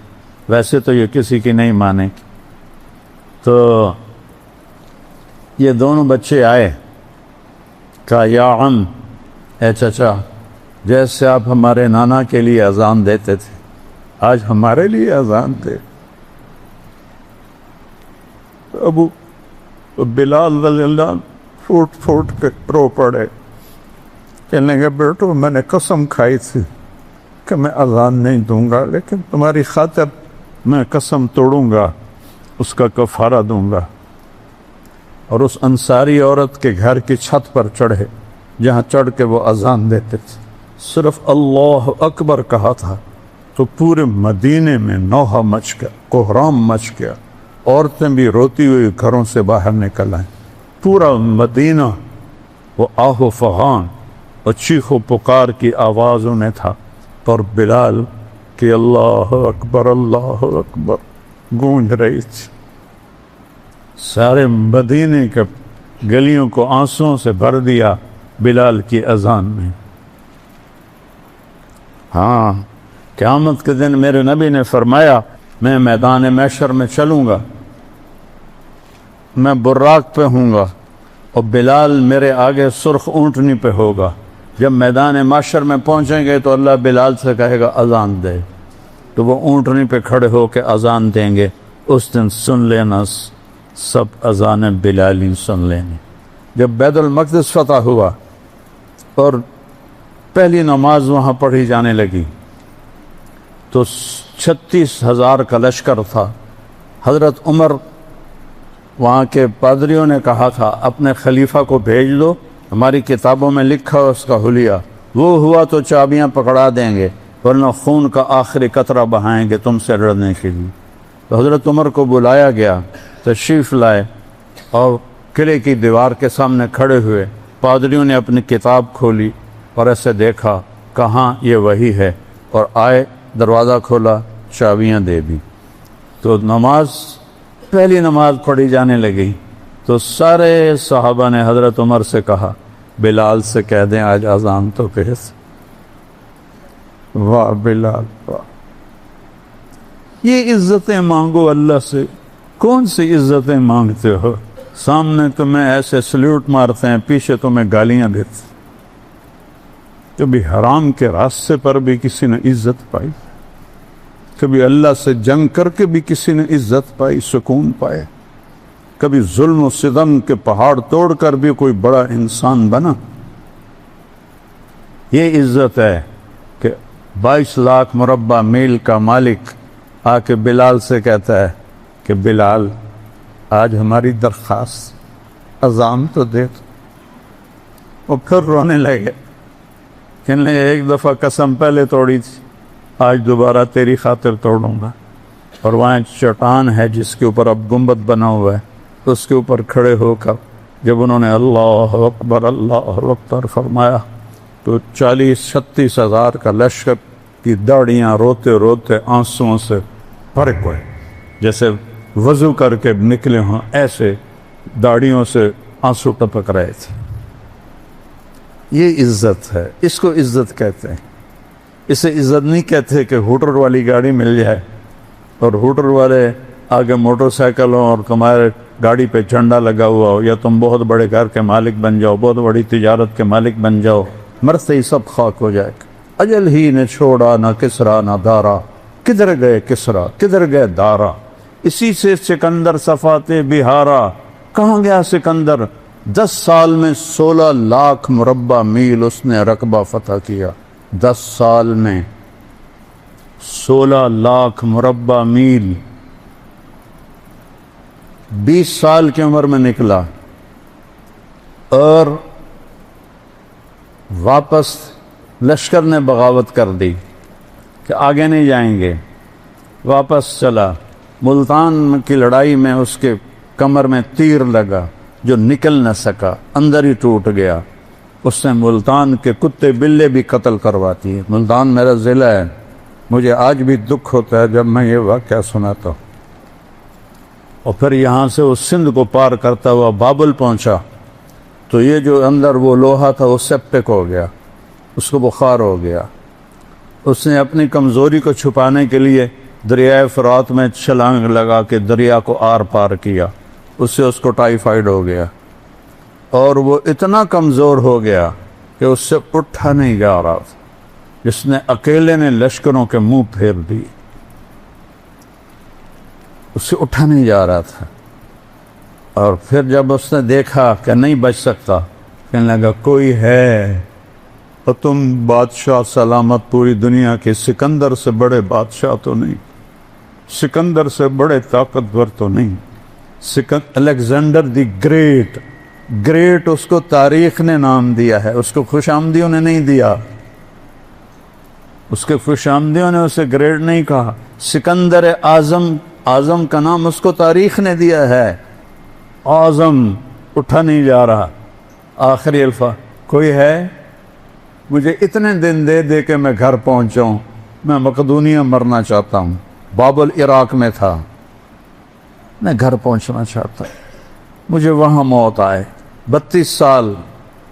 ویسے تو یہ کسی کی نہیں مانے گی۔ تو یہ دونوں بچے آئے، کہا یا عم، اے چچا، جیسے آپ ہمارے نانا کے لیے اذان دیتے تھے، آج ہمارے لیے اذان دے۔ ابو بلال رضی اللہ عنہ پھوٹ پھوٹ کے رو پڑے، کہنے لگے بیٹو میں نے قسم کھائی تھی کہ میں اذان نہیں دوں گا، لیکن تمہاری خاطر میں قسم توڑوں گا، اس کا کفارہ دوں گا۔ اور اس انصاری عورت کے گھر کی چھت پر چڑھے جہاں چڑھ کے وہ اذان دیتے تھے، صرف اللہ اکبر کہا تھا تو پورے مدینے میں نوحہ مچ گیا، کوہرام مچ گیا، عورتیں بھی روتی ہوئی گھروں سے باہر نکل آئیں، پورا مدینہ وہ آہ و فغان اور چیخ و پکار کی آوازوں میں تھا، اور بلال کہ اللہ اکبر گونج رہی تھی۔ سارے مدینے کے گلیوں کو آنسوؤں سے بھر دیا بلال کی اذان میں۔ ہاں، قیامت کے دن میرے نبی نے فرمایا میں میدان محشر میں چلوں گا، میں براق پہ ہوں گا، اور بلال میرے آگے سرخ اونٹنی پہ ہوگا۔ جب میدان محشر میں پہنچیں گے تو اللہ بلال سے کہے گا اذان دے، تو وہ اونٹنی پہ کھڑے ہو کے اذان دیں گے۔ اس دن سن لینا سب اذان بلالی سن لینے۔ جب بیت المقدس فتح ہوا اور پہلی نماز وہاں پڑھی جانے لگی تو 36,000 کا لشکر تھا۔ حضرت عمر، وہاں کے پادریوں نے کہا تھا اپنے خلیفہ کو بھیج دو، ہماری کتابوں میں لکھا اس کا حلیہ، وہ ہوا تو چابیاں پکڑا دیں گے، ورنہ خون کا آخری قطرہ بہائیں گے تم سے لڑنے کے لیے۔ تو حضرت عمر کو بلایا گیا، تشریف لائے، اور قلعے کی دیوار کے سامنے کھڑے ہوئے۔ پادریوں نے اپنی کتاب کھولی اور ایسے دیکھا کہاں یہ وہی ہے، اور آئے، دروازہ کھولا، چابیاں دے دی۔ تو پہلی نماز پڑھی جانے لگی تو سارے صحابہ نے حضرت عمر سے کہا بلال سے کہہ دیں آج اذان تو کہے۔ واہ بلال واہ، یہ عزتیں مانگو اللہ سے، کون سی عزتیں مانگتے ہو؟ سامنے تمہیں ایسے سلیوٹ مارتے ہیں، پیچھے تمہیں گالیاں دیتے۔ کبھی حرام کے راستے پر بھی کسی نے عزت پائی؟ کبھی اللہ سے جنگ کر کے بھی کسی نے عزت پائی، سکون پائے؟ کبھی ظلم و ستم کے پہاڑ توڑ کر بھی کوئی بڑا انسان بنا؟ یہ عزت ہے کہ 22 لاکھ مربع میل کا مالک آ کے بلال سے کہتا ہے کہ بلال آج ہماری درخواست اذان تو دے دو۔ وہ پھر رونے لگے، کہنے ایک دفعہ قسم پہلے توڑی تھی، آج دوبارہ تیری خاطر توڑوں گا۔ اور وہاں چٹان ہے جس کے اوپر اب گنبد بنا ہوا ہے، اس کے اوپر کھڑے ہو کر جب انہوں نے اللہ اکبر فرمایا تو 40-36 ہزار کا لشکر کی داڑیاں روتے روتے آنسوؤں سے بھر گئے، جیسے وضو کر کے نکلے ہوں ایسے داڑیوں سے آنسو ٹپک رہے تھے۔ یہ عزت ہے، اس کو عزت کہتے ہیں۔ اسے عزت نہیں کہتے کہ ہوٹر والی گاڑی مل جائے اور ہوٹر والے آگے موٹر سائیکل ہوں اور تمہارے گاڑی پہ جھنڈا لگا ہوا ہو، یا تم بہت بڑے گھر کے مالک بن جاؤ، بہت بڑی تجارت کے مالک بن جاؤ، مرتے ہی سب خاک ہو جائے گا۔ اجل ہی نے چھوڑا نہ کسرا نہ دارا، کدھر گئے کسرا کدھر گئے دارا، اسی سے سکندر صفات بہارا۔ کہاں گیا سکندر؟ 10 سال میں 16 لاکھ مربع میل اس نے رقبہ فتح کیا۔ 10 سال میں 16 لاکھ مربع میل، 20 سال کی عمر میں نکلا، اور واپس لشکر نے بغاوت کر دی کہ آگے نہیں جائیں گے، واپس چلا۔ ملتان کی لڑائی میں اس کے کمر میں تیر لگا جو نکل نہ سکا، اندر ہی ٹوٹ گیا۔ اس نے ملتان کے کتے بلے بھی قتل کرواتی ہے۔ ملتان میرا ضلع ہے، مجھے آج بھی دکھ ہوتا ہے جب میں یہ واقعہ سناتا ہوں۔ اور پھر یہاں سے وہ سندھ کو پار کرتا ہوا بابل پہنچا تو یہ جو اندر وہ لوہا تھا وہ سیپٹک ہو گیا، اس کو بخار ہو گیا۔ اس نے اپنی کمزوری کو چھپانے کے لیے دریائے فرات میں چھلانگ لگا کے دریا کو آر پار کیا، اس سے اس کو ٹائیفائڈ ہو گیا، اور وہ اتنا کمزور ہو گیا کہ اس سے اٹھا نہیں جا رہا تھا، جس نے اکیلے نے لشکروں کے منہ پھیر دی، اس سے اٹھا نہیں جا رہا تھا۔ اور پھر جب اس نے دیکھا کہ نہیں بچ سکتا، کہنے لگا کوئی ہے، اور تم بادشاہ سلامت پوری دنیا کے، سکندر سے بڑے بادشاہ تو نہیں، سکندر سے بڑے طاقتور تو نہیں، الیگزینڈر دی گریٹ، گریٹ اس کو تاریخ نے نام دیا ہے، اس کو خوش آمدیوں نے نہیں دیا، اس کے خوش آمدیوں نے اسے گریٹ نہیں کہا، سکندر اعظم، اعظم کا نام اس کو تاریخ نے دیا ہے، اعظم، اٹھا نہیں جا رہا۔ آخری الفاظ، کوئی ہے؟ مجھے اتنے دن دے دے کے میں گھر پہنچ جاؤں، میں مقدونیہ مرنا چاہتا ہوں، بابل عراق میں تھا، میں گھر پہنچنا چاہتا ہوں، مجھے وہاں موت آئے۔ 32 سال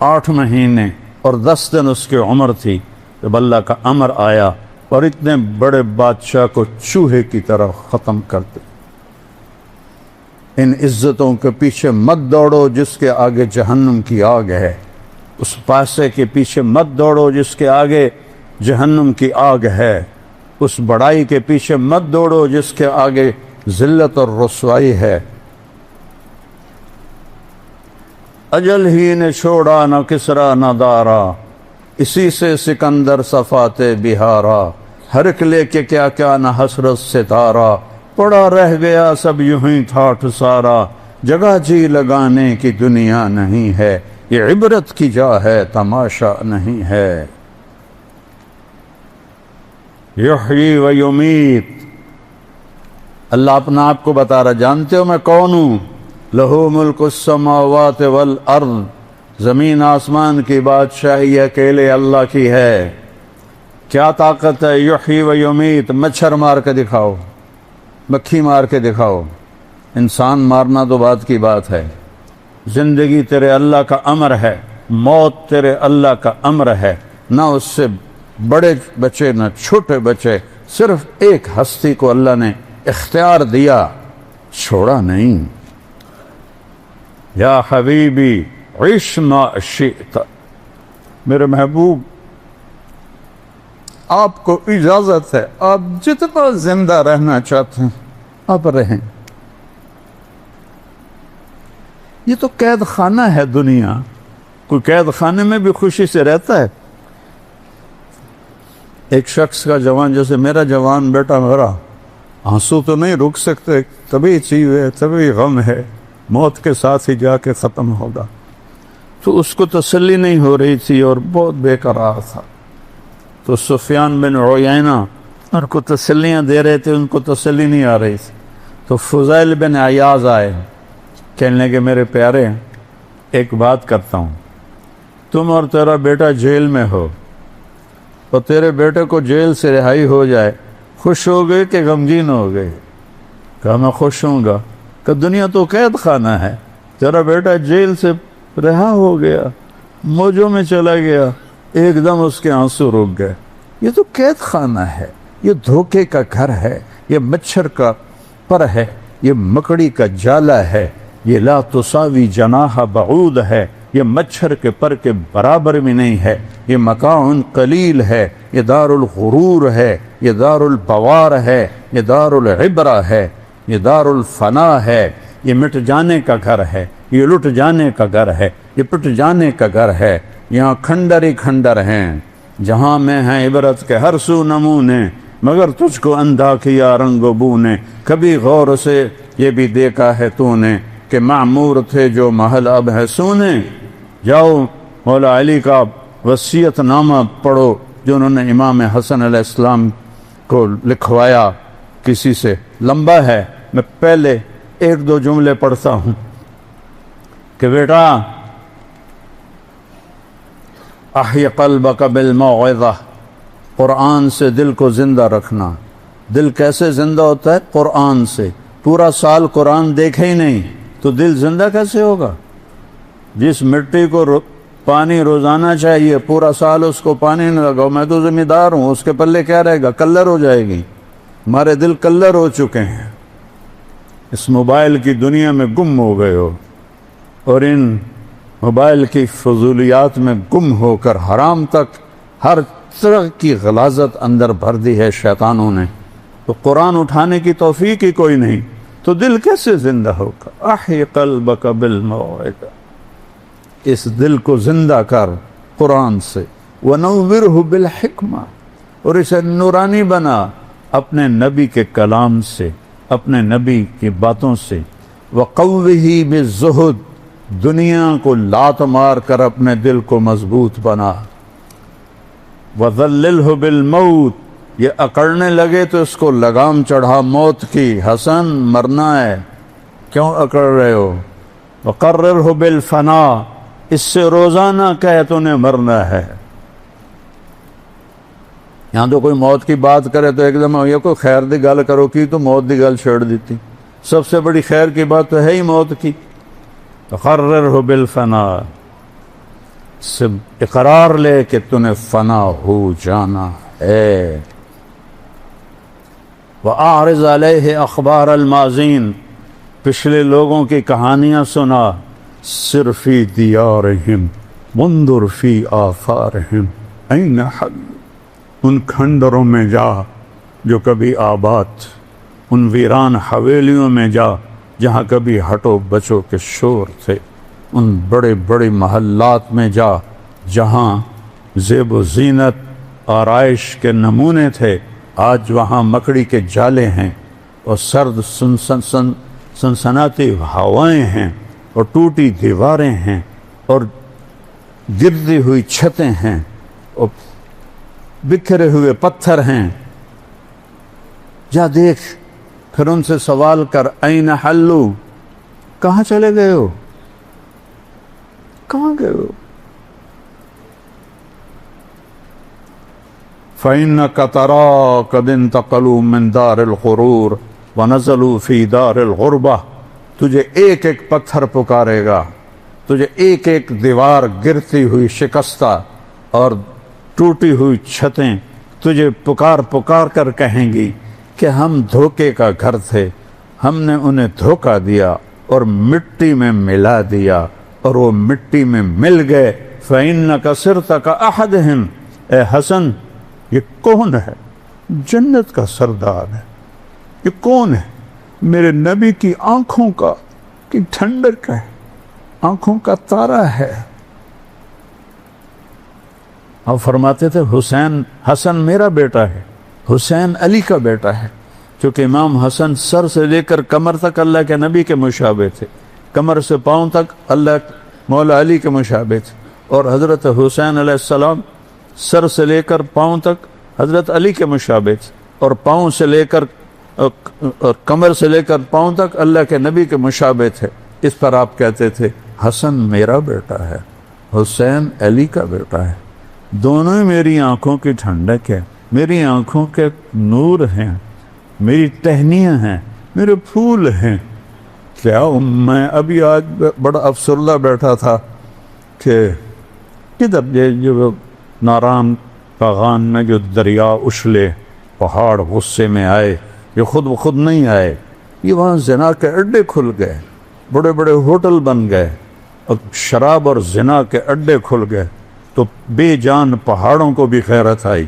8 مہینے اور 10 دن اس کی عمر تھی جب اللہ کا امر آیا اور اتنے بڑے بادشاہ کو چوہے کی طرح ختم کر دے۔ ان عزتوں کے پیچھے مت دوڑو جس کے آگے جہنم کی آگ ہے، اس پیسے کے پیچھے مت دوڑو جس کے آگے جہنم کی آگ ہے، اس بڑائی کے پیچھے مت دوڑو جس کے آگے ذلت اور رسوائی ہے۔ اجل ہی نے چھوڑا نہ کسرا نہ دارا، اسی سے سکندر صفات بہارا، ہر ایک لے کے کیا کیا نہ حسرت ستارہ، پڑا رہ گیا سب یوں ہی ٹھاٹھ سارا، جگہ جی لگانے کی دنیا نہیں ہے، یہ عبرت کی جا ہے تماشا نہیں ہے۔ یحیی و یمیت، اللہ اپنا آپ کو بتا رہا، جانتے ہو میں کون ہوں؟ لہو ملک السماوات والارض، زمین آسمان کی بادشاہی اکیلے اللہ کی ہے۔ کیا طاقت ہے؟ یحیی و یمیت، مچھر مار کے دکھاؤ، مکھی مار کے دکھاؤ، انسان مارنا تو بات کی بات ہے۔ زندگی تیرے اللہ کا امر ہے، موت تیرے اللہ کا امر ہے، نہ اس سے بڑے بچے نہ چھوٹے بچے، صرف ایک ہستی کو اللہ نے اختیار دیا، چھوڑا نہیں۔ یا حبیبی عش ما شئت، میرے محبوب آپ کو اجازت ہے، آپ جتنا زندہ رہنا چاہتے ہیں آپ رہیں۔ یہ تو قید خانہ ہے دنیا، کوئی قید خانے میں بھی خوشی سے رہتا ہے؟ ایک شخص کا جوان، جیسے میرا جوان بیٹا مرا، آنسو تو نہیں رک سکتے، طبی چیز ہے، طبی غم ہے، موت کے ساتھ ہی جا کے ختم ہوگا، تو اس کو تسلی نہیں ہو رہی تھی اور بہت بے قرار تھا، تو سفیان بن عیینہ ان کو تسلیاں دے رہے تھے، ان کو تسلی نہیں آ رہی تھی، تو فضیل بن عیاض آئے، کہنے لگے میرے پیارے ایک بات کرتا ہوں، تم اور تیرا بیٹا جیل میں ہو اور تیرے بیٹے کو جیل سے رہائی ہو جائے، خوش ہو گئے کہ غمگین ہو گئے؟ کہا میں خوش ہوں گا، کہ دنیا تو قید خانہ ہے، تیرا بیٹا جیل سے رہا ہو گیا، موجوں میں چلا گیا، ایک دم اس کے آنسو رک گئے۔ یہ تو قید خانہ ہے، یہ دھوکے کا گھر ہے، یہ مچھر کا پر ہے، یہ مکڑی کا جالا ہے، یہ لا تساوی جناح بعود ہے، یہ مچھر کے پر کے برابر بھی نہیں ہے، یہ مکان قلیل ہے، یہ دار الغرور ہے، یہ دار البوار ہے، یہ دار العبرہ ہے، یہ دار الفنا ہے، یہ مٹ جانے کا گھر ہے، یہ لٹ جانے کا گھر ہے، یہ پٹ جانے کا گھر ہے، یہاں کھنڈر ہی کھنڈر ہیں، جہاں میں ہیں عبرت کے ہر سو نمونے، مگر تجھ کو اندھا کیا رنگ و بو نے، کبھی غور سے یہ بھی دیکھا ہے تو نے کہ معمور تھے جو محل اب ہے سونے۔ جاؤ مولا علی کا وصیت نامہ پڑھو جو انہوں نے امام حسن علیہ السلام کو لکھوایا کسی سے، لمبا ہے، میں پہلے 1-2 جملے پڑھتا ہوں کہ بیٹا احی قلبک بالموعظہ قرآن سے دل کو زندہ رکھنا۔ دل کیسے زندہ ہوتا ہے؟ قرآن سے۔ پورا سال قرآن دیکھے ہی نہیں تو دل زندہ کیسے ہوگا؟ جس مٹی کو پانی روزانہ چاہیے، پورا سال اس کو پانی نہ لگاؤ، میں تو ذمہ دار ہوں، اس کے پلے کیا رہے گا؟ کلر ہو جائے گی۔ ہمارے دل کلر ہو چکے ہیں، اس موبائل کی دنیا میں گم ہو گئے ہو، اور ان موبائل کی فضولیات میں گم ہو کر حرام تک ہر طرح کی غلاظت اندر بھر دی ہے شیطانوں نے۔ تو قرآن اٹھانے کی توفیق ہی کوئی نہیں، تو دل کیسے زندہ ہوگا؟ احی قلبک بالموعظہ، اس دل کو زندہ کر قرآن سے، ونورہ بالحکمہ، اور اسے نورانی بنا اپنے نبی کے کلام سے، اپنے نبی کی باتوں سے، وقوہ بالزہد، دنیا کو لات مار کر اپنے دل کو مضبوط بنا، وذللہ بالموت، یہ اکڑنے لگے تو اس کو لگام چڑھا موت کی، حسن مرنا ہے، کیوں اکڑ رہے ہو؟ وقررہ بالفنا، اس سے روزانہ کہے تو نے مرنا ہے۔ یہاں تو کوئی موت کی بات کرے تو ایک دم یہ کوئی خیر دی گل کرو کی تو موت دی گل چھیڑ دیتی۔ سب سے بڑی خیر کی بات تو ہے ہی موت کی۔ وقررہ بالفنا، سے اقرار لے کہ تو نے فنا ہو جانا ہے۔ وَأَعْرِضْ عَلَيْهِ أَخْبَارَ الْمَاضِينَ، پچھلے لوگوں کی کہانیاں سنا، سِرْ فِي دِيَارِهِمْ وَانْظُرْ فِي آثَارِهِمْ أَيْنَ حَلُّوا، ان کھنڈروں میں جا جو کبھی آباد، ان ویران حویلیوں میں جا جہاں کبھی ہٹو بچو کے شور تھے، ان بڑے بڑے محلات میں جا جہاں زیب و زینت آرائش کے نمونے تھے، آج وہاں مکڑی کے جالے ہیں، اور سرد سنسناتی ہوائیں ہیں، اور ٹوٹی دیواریں ہیں، اور گرتی ہوئی چھتیں ہیں، اور بکھرے ہوئے پتھر ہیں۔ جا دیکھ، پھر ان سے سوال کر، این حلو، کہاں چلے گئے ہو؟ کہاں گئے ہو؟ فَإِنَّكَ تَرَىٰ قَدْ انتقلوا من دار الغرور ونزلوا فی دار الغربہ، تجھے ایک ایک پتھر پکارے گا، تجھے ایک ایک دیوار گرتی ہوئی شکستہ اور ٹوٹی ہوئی چھتیں تجھے پکار پکار کر کہیں گی کہ ہم دھوکے کا گھر تھے، ہم نے انہیں دھوکہ دیا اور مٹی میں ملا دیا، اور وہ مٹی میں مل گئے۔ فَإِنَّكَ صِرْتَ كَأَحَدِهِمْ، اے حسن یہ کون ہے؟ جنت کا سردار ہے، یہ کون ہے؟ میرے نبی کی آنکھوں کا کی ٹھنڈک ہے، آنکھوں کا تارا ہے۔ اور فرماتے تھے حسن میرا بیٹا ہے، حسین علی کا بیٹا ہے، کیونکہ امام حسن سر سے لے کر کمر تک اللہ کے نبی کے مشابہ تھے، کمر سے پاؤں تک اللہ مولا علی کے مشابہ تھے، اور حضرت حسین علیہ السلام سر سے لے کر پاؤں تک حضرت علی کے مشابہ تھے، اور پاؤں سے لے کر اور کمر سے لے کر پاؤں تک اللہ کے نبی کے مشابہ تھے۔ اس پر آپ کہتے تھے حسن میرا بیٹا ہے، حسین علی کا بیٹا ہے، دونوں ہی میری آنکھوں کی ٹھنڈک ہے، میری آنکھوں کے نور ہیں، میری ٹہنیاں ہیں، میرے پھول ہیں۔ کیا میں ابھی آج بڑا افسردہ بیٹھا تھا کہ کدھر جو ناران پاغان میں جو دریا اچھلے، پہاڑ غصے میں آئے، یہ خود بخود نہیں آئے، یہ وہاں زنا کے اڈے کھل گئے، بڑے بڑے ہوٹل بن گئے، اور شراب اور زنا کے اڈے کھل گئے، تو بے جان پہاڑوں کو بھی غیرت آئی،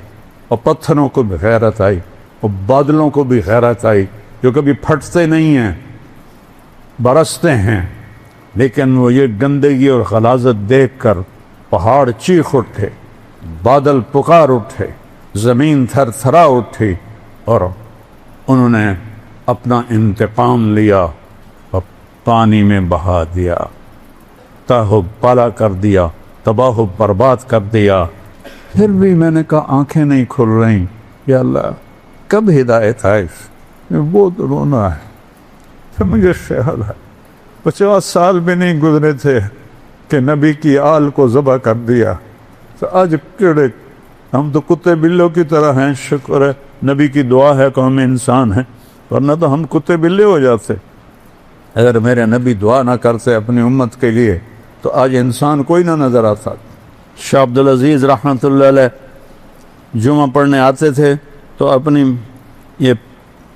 اور پتھروں کو بھی غیرت آئی، اور بادلوں کو بھی غیرت آئی، جو کبھی پھٹتے نہیں ہیں، برستے ہیں، لیکن وہ یہ گندگی اور غلاظت دیکھ کر پہاڑ چیخ اٹھے، بادل پکار اٹھے، زمین تھر تھرا اٹھی، اور انہوں نے اپنا انتقام لیا اور پانی میں بہا دیا، تاہو پالا کر دیا، تباہ و برباد کر دیا۔ پھر بھی میں نے کہا آنکھیں نہیں کھل رہی، یا اللہ کب ہدایت آئے؟ بہت رونا ہے۔ پھر مجھے خیال ہے 50 سال بھی نہیں گزرے تھے کہ نبی کی آل کو ذبح کر دیا، تو آج کیڑے ہم تو کتے بلوں کی طرح ہیں. شکر ہے نبی کی دعا ہے کہ ہم انسان ہیں، ورنہ تو ہم کتے بلے ہو جاتے. اگر میرے نبی دعا نہ کرتے اپنی امت کے لیے تو آج انسان کوئی نہ نظر آتا. شاہ عبدالعزیز رحمۃ اللہ علیہ جمعہ پڑھنے آتے تھے تو اپنی یہ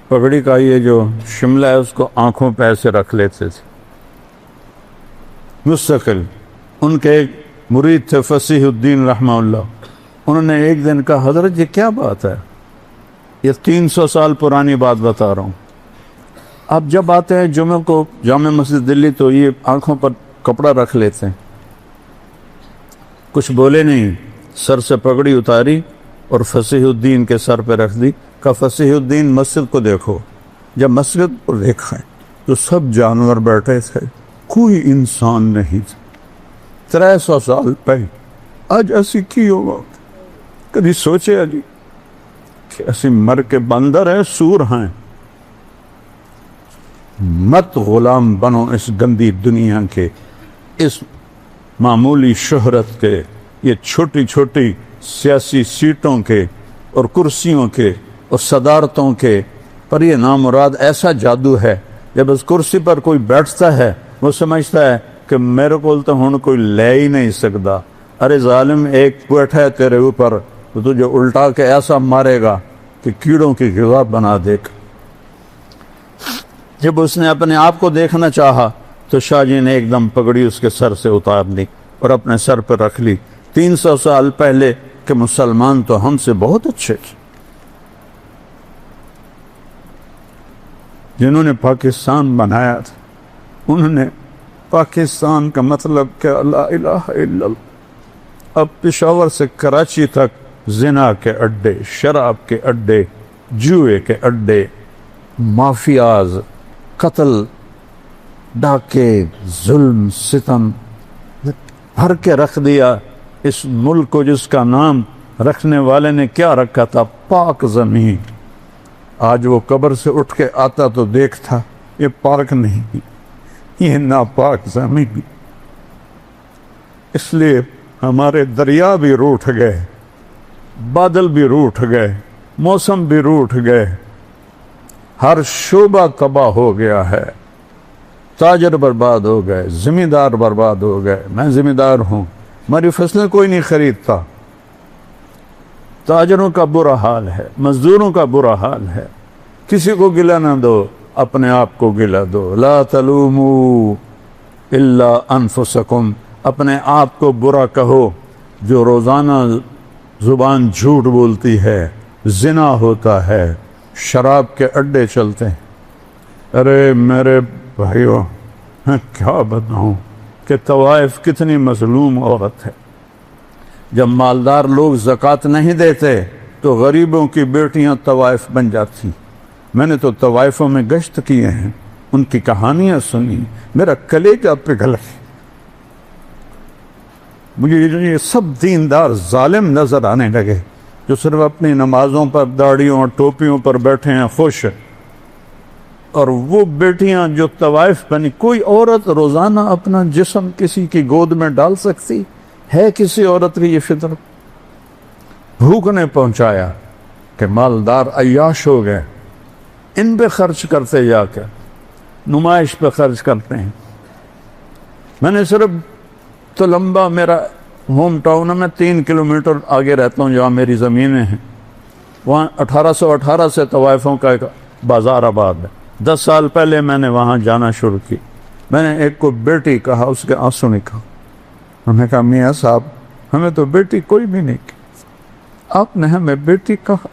پگڑی کا یہ جو شملہ ہے اس کو آنکھوں پہ ایسے رکھ لیتے تھے مستقل. ان کے ایک مرید تھے فصیح الدین رحمہ اللہ، انہوں نے ایک دن کہا حضرت یہ کیا بات ہے، یہ 300 سال پرانی بات بتا رہا ہوں. آپ جب آتے ہیں جمعہ کو جامع مسجد دلی تو یہ آنکھوں پر کپڑا رکھ لیتے ہیں. کچھ بولے نہیں، سر سے پگڑی اتاری اور فصیح الدین کے سر پہ رکھ دی. کہا فصیح الدین مسجد کو دیکھو. جب مسجد کو دیکھا تو سب جانور بیٹھے تھے، کوئی انسان نہیں تھا. 300 سال پہلے آج اسی کی ہوگا. کبھی سوچے علی کہ اسی مر کے بندر ہیں، سور ہیں. مت غلام بنو اس گندی دنیا کے، اس معمولی شہرت کے، یہ چھوٹی چھوٹی سیاسی سیٹوں کے اور کرسیوں کے اور صدارتوں کے پر. یہ نامراد ایسا جادو ہے جب اس کرسی پر کوئی بیٹھتا ہے وہ سمجھتا ہے کہ میرے کو تو ہوں کوئی لے ہی نہیں سکتا. ارے ظالم ایک بیٹھا ہے تیرے اوپر تو تجھے الٹا کے ایسا مارے گا کہ کیڑوں کی غذا بنا دے گا. جب اس نے اپنے آپ کو دیکھنا چاہا تو شاہ جی نے ایک دم پگڑی اس کے سر سے اتار لی اور اپنے سر پہ رکھ لی. 300 سال پہلے کہ مسلمان تو ہم سے بہت اچھے تھے. جنہوں نے پاکستان بنایا تھا انہوں نے پاکستان کا مطلب کہ لا الہ الا اللہ. اب پشاور سے کراچی تک زنا کے اڈے، شراب کے اڈے، جوئے کے اڈے، مافیاز، قتل، ڈاکے، ظلم، ستم بھر کے رکھ دیا. اس ملک کو جس کا نام رکھنے والے نے کیا رکھا تھا، پاک زمین. آج وہ قبر سے اٹھ کے آتا تو دیکھتا یہ پاک نہیں، یہ ناپاک زمین. اس لیے ہمارے دریا بھی روٹھ گئے، بادل بھی روٹھ گئے، موسم بھی روٹھ گئے، ہر شعبہ تباہ ہو گیا ہے. تاجر برباد ہو گئے، ذمہ دار برباد ہو گئے. میں ذمہ دار ہوں، ہماری فصلیں کوئی نہیں خریدتا. تاجروں کا برا حال ہے، مزدوروں کا برا حال ہے. کسی کو گلہ نہ دو، اپنے آپ کو گلہ دو. لا تلوموا الا انفسکم. اپنے آپ کو برا کہو. جو روزانہ زبان جھوٹ بولتی ہے، زنا ہوتا ہے، شراب کے اڈے چلتے ہیں. ارے میرے بھائیو، میں کیا بتاؤں کہ طوائف کتنی مظلوم عورت ہے. جب مالدار لوگ زکوٰۃ نہیں دیتے تو غریبوں کی بیٹیاں طوائف بن جاتی. میں نے تو طوائفوں میں گشت کیے ہیں، ان کی کہانیاں سنی، میرا کلیجہ پگھل گیا. مجھے یہ سب دیندار ظالم نظر آنے لگے جو صرف اپنی نمازوں پر، داڑھیوں اور ٹوپیوں پر بیٹھے ہیں خوش. اور وہ بیٹیاں جو طوائف بنی. کوئی عورت روزانہ اپنا جسم کسی کی گود میں ڈال سکتی ہے؟ کسی عورت کی یہ فطرت؟ بھوک نے پہنچایا کہ مالدار عیاش ہو گئے، ان پہ خرچ کرتے جا کر، نمائش پہ خرچ کرتے ہیں. میں نے صرف تو لمبا، میرا ہوم ٹاؤن ہے، میں 3 کلومیٹر آگے رہتا ہوں جہاں میری زمینیں ہیں، وہاں 1818 سے طوائفوں کا ایک بازار آباد ہے. 10 سال پہلے میں نے وہاں جانا شروع کی. میں نے ایک کو بیٹی کہا، اس کے آنسو نکلا. انہوں نے کہا میاں صاحب ہمیں تو بیٹی کوئی بھی نہیں کی، آپ نے ہمیں بیٹی کہا.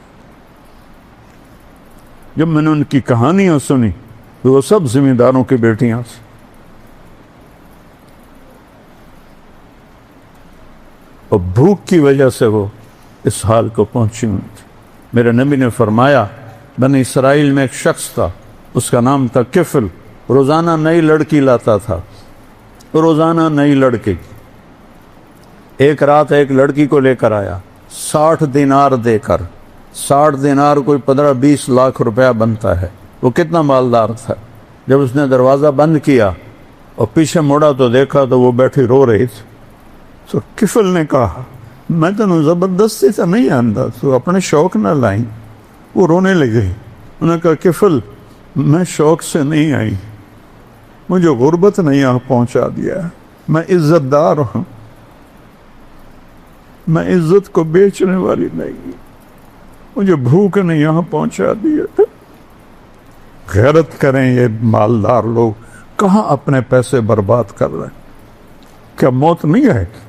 جب میں نے ان کی کہانیاں سنی تو وہ سب ذمہ داروں کی بیٹیاں تھیں. اور بھوک کی وجہ سے وہ اس حال کو پہنچی ہوئی تھی. میرے نبی نے فرمایا بنی اسرائیل میں ایک شخص تھا، اس کا نام تھا کفل. روزانہ نئی لڑکی لاتا تھا، روزانہ نئی لڑکی. ایک رات ایک لڑکی کو لے کر آیا 60 دینار دے کر. 60 دینار کوئی 15-20 لاکھ روپیہ بنتا ہے. وہ کتنا مالدار تھا. جب اس نے دروازہ بند کیا اور پیچھے مڑا تو دیکھا تو وہ بیٹھی رو رہی تھی. تو کفل نے کہا میں تینوں زبردستی سے نہیں آندا، تو اپنے شوق نہ لائی۔ وہ رونے لگے، انہوں نے کہا کفل میں شوق سے نہیں آئی، مجھے غربت نے یہاں پہنچا دیا، میں عزت دار ہوں، میں عزت کو بیچنے والی نہیں، مجھے بھوک نے یہاں پہنچا دیا۔ غیرت کریں یہ مالدار لوگ، کہاں اپنے پیسے برباد کر رہے ہیں؟ کیا موت نہیں آئے گی؟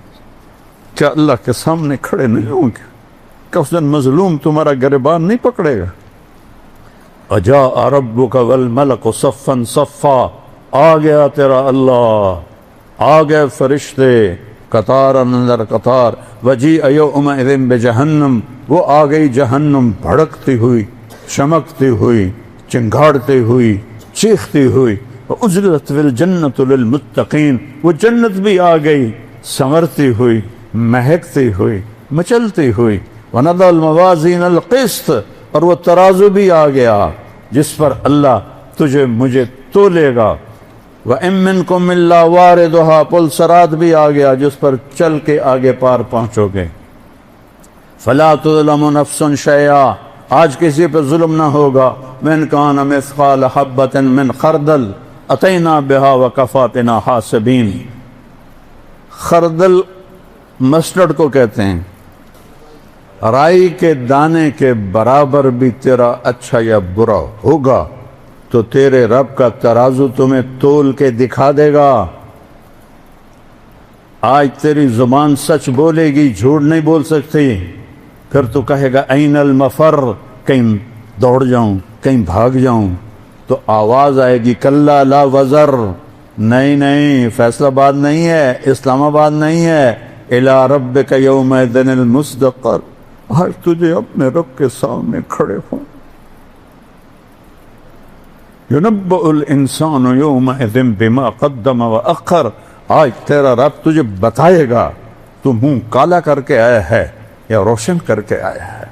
کیا اللہ کے سامنے کھڑے نہیں ہوں گے؟ کہ اس دن مظلوم تمہارا گریبان نہیں پکڑے گا؟ اجاء ربک والملک صفا صفا، آ گیا تیرا اللہ، آ گئے فرشتے قطار اندر قطار، وجیء یومئذ بجہنم، وہ آ گئی جہنم بھڑکتی ہوئی، چمکتی ہوئی، چنگھاڑتی ہوئی، چیختی ہوئی۔ وَأُزْلِفَتِ الْجَنَّةُ لِلْمُتَّقِينَ، وہ جنت بھی آ گئی سنورتی ہوئی، مہکتی ہوئی، مچلتی ہوئی۔ وَنَضَعَ الْمَوَازِينَ الْقِسْطَ، اور وہ ترازو بھی آ گیا جس پر اللہ تجھے مجھے تولے گا۔ وَإِن مِّنكُمْ إِلَّا وَارِدُهَا، پل صراط بھی آ گیا جس پر چل کے آگے پار پہنچو گے۔ فَلَا تُظْلَمُ نَفْسٌ شَيْئًا، آج کسی پہ ظلم نہ ہوگا۔ مَنْ كَانَ مِثْقَالَ حَبَّةٍ مِّنْ خَرْدَلٍ أَتَيْنَا بِهَا وَكَفَىٰ بِنَا حَاسِبِينَ۔ خردل مسٹرڈ کو کہتے ہیں، رائی کے دانے کے برابر بھی تیرا اچھا یا برا ہوگا تو تیرے رب کا ترازو تمہیں تول کے دکھا دے گا۔ آج تیری زبان سچ بولے گی، جھوٹ نہیں بول سکتی، پھر تو کہے گا این المفر، کہیں دوڑ جاؤں، کہیں بھاگ جاؤں، تو آواز آئے گی کلا لا وزر، نہیں نہیں، فیصلہ آباد نہیں ہے، اسلام آباد نہیں ہے، الی ربک یومئذ المستقر، آج تجھے اپنے رب کے سامنے کھڑے ہوں۔ يُنَبَّأُ الْإِنسَانُ يَوْمَئِذٍ بِمَا قَدَّمَ وَأَخَّرَ، آج تیرا رب تجھے بتائے گا تو منہ کالا کر کے آیا ہے یا روشن کر کے آیا ہے،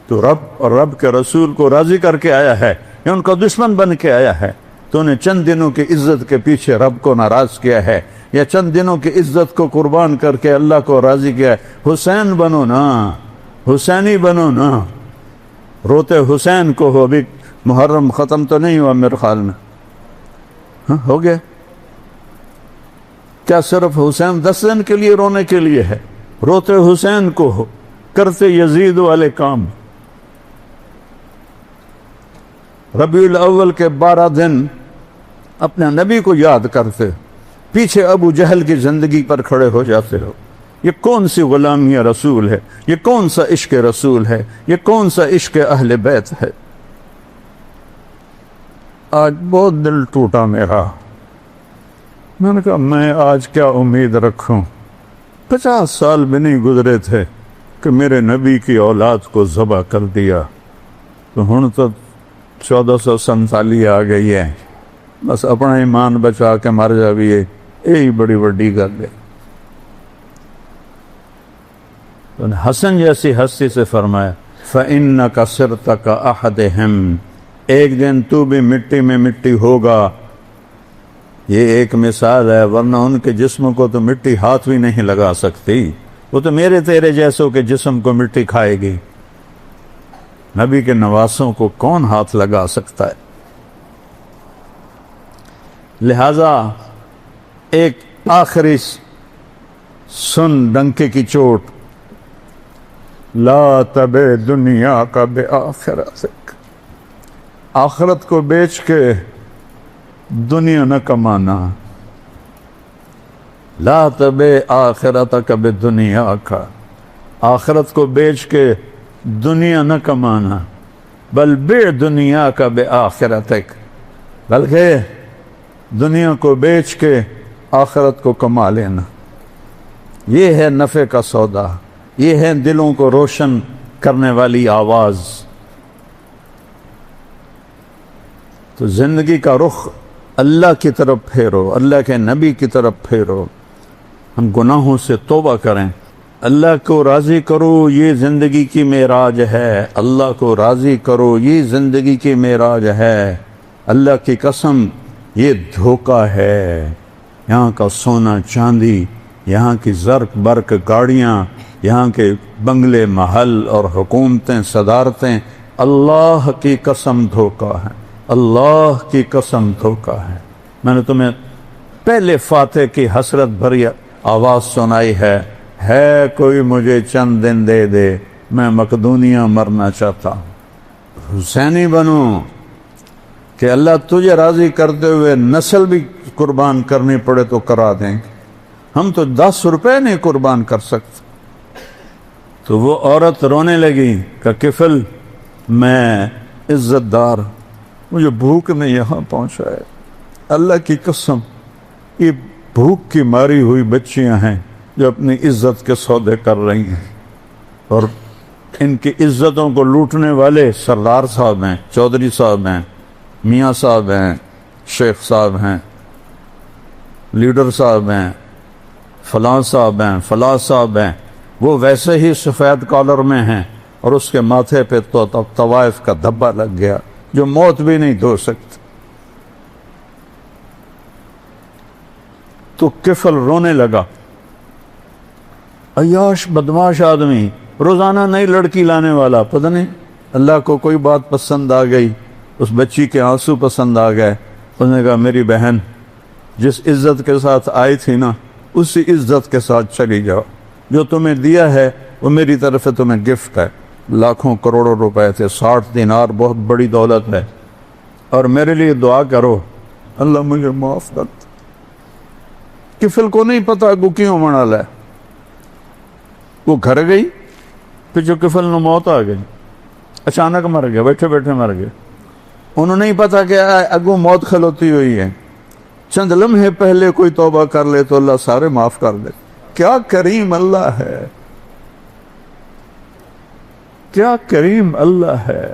تو رب اور رب کے رسول کو راضی کر کے آیا ہے یا ان کا دشمن بن کے آیا ہے۔ تو نے چند دنوں کی عزت کے پیچھے رب کو ناراض کیا ہے، یا چند دنوں کی عزت کو قربان کر کے اللہ کو راضی کیا ہے۔ حسین بنو نا، حسینی بنو نا، روتے حسین کو ہو۔ ابھی محرم ختم تو نہیں ہوا میرے خیال میں، ہاں ہو گیا؟ کیا صرف حسین 10 دن کے لیے رونے کے لیے ہے؟ روتے حسین کو ہو، کرتے یزید والے کام۔ ربیع الاول کے 12 دن اپنے نبی کو یاد کرتے، پیچھے ابو جہل کی زندگی پر کھڑے ہو جاتے ہو۔ یہ کون سی غلامی رسول ہے؟ یہ کون سا عشق رسول ہے؟ یہ کون سا عشق اہل بیت ہے؟ آج بہت دل ٹوٹا میرا، میں نے کہا میں آج کیا امید رکھوں؟ 50 سال بھی نہیں گزرے تھے کہ میرے نبی کی اولاد کو ذبح کر دیا، تو ہن تو 1447 آ گئی ہے، بس اپنا ایمان بچا کے مر جائیے، یہی بڑی بڑی گل ہے۔ حسن جیسی ہستی سے فرمایا فَإِنَّكَ صِرْتَ كَأَحَدِهِمْ، ایک دن تو بھی مٹی میں مٹی ہوگا۔ یہ ایک مثال ہے، ورنہ ان کے جسم کو تو مٹی ہاتھ بھی نہیں لگا سکتی، وہ تو میرے تیرے جیسوں کے جسم کو مٹی کھائے گی، نبی کے نواسوں کو کون ہاتھ لگا سکتا ہے؟ لہذا ایک آخری سن ڈنکے کی چوٹ، لا تبع دنیا کا بآخرتک، آخرت کو بیچ کے دنیا نہ کمانا۔ لا تبع آخرتک بدنیا کا، آخرت کو بیچ کے دنیا نہ کمانا، بل بع دنیا کا بآخرتک، بلکہ دنیا کو بیچ کے آخرت کو کما لینا۔ یہ ہے نفع کا سودا، یہ ہے دلوں کو روشن کرنے والی آواز۔ تو زندگی کا رخ اللہ کی طرف پھیرو، اللہ کے نبی کی طرف پھیرو، ہم گناہوں سے توبہ کریں، اللہ کو راضی کرو، یہ زندگی کی معراج ہے، اللہ کو راضی کرو، یہ زندگی کی معراج ہے۔ اللہ کی قسم یہ دھوکہ ہے، یہاں کا سونا چاندی، یہاں کی زرق برق گاڑیاں، یہاں کے بنگلے محل اور حکومتیں صدارتیں اللہ کی قسم دھوکہ ہے، اللہ کی قسم دھوکہ ہے۔ میں نے تمہیں پہلے فاتح کی حسرت بھری آواز سنائی ہے کوئی مجھے چند دن دے دے، میں مقدونیہ مرنا چاہتا ہوں، حسینی بنوں کہ اللہ تجھے راضی کرتے ہوئے نسل بھی قربان کرنی پڑے تو کرا دیں گے، ہم تو 10 روپے نہیں قربان کر سکتے۔ تو وہ عورت رونے لگی کہ کفل میں عزت دار، مجھے بھوک نے یہاں پہنچایا، اللہ کی قسم یہ بھوک کی ماری ہوئی بچیاں ہیں جو اپنی عزت کے سودے کر رہی ہیں، اور ان کی عزتوں کو لوٹنے والے سردار صاحب ہیں، چودھری صاحب ہیں، میاں صاحب ہیں، شیخ صاحب ہیں، لیڈر صاحب ہیں، فلاں صاحب ہیں، فلاں صاحب ہیں، وہ ویسے ہی سفید کالر میں ہیں اور اس کے ماتھے پہ تو طوائف کا دھبا لگ گیا جو موت بھی نہیں دھو سکتے۔ تو کفل رونے لگا، عیاش بدماش آدمی، روزانہ نئی لڑکی لانے والا، پتہ نہیں اللہ کو کوئی بات پسند آ گئی، اس بچی کے آنسو پسند آ گئے، اس نے کہا میری بہن جس عزت کے ساتھ آئی تھی نا اسی عزت کے ساتھ چلی جاؤ، جو تمہیں دیا ہے وہ میری طرف سے تمہیں گفٹ ہے، لاکھوں کروڑوں روپے تھے، 60 دینار بہت بڑی دولت ہے، اور میرے لیے دعا کرو اللہ مجھے معاف کر دے۔ کفل کو نہیں پتا کو کیوں منا لے، وہ گھر گئی، پھر جو کفل نو موت آ گئی، اچانک مر گیا، بیٹھے بیٹھے مر گئے، انہوں نہیں پتا کہ اگو موت کھلوتی ہوئی ہے، چند لمحے پہلے کوئی توبہ کر لے تو اللہ سارے معاف کر دے۔ کیا کریم اللہ ہے، کیا کریم اللہ ہے۔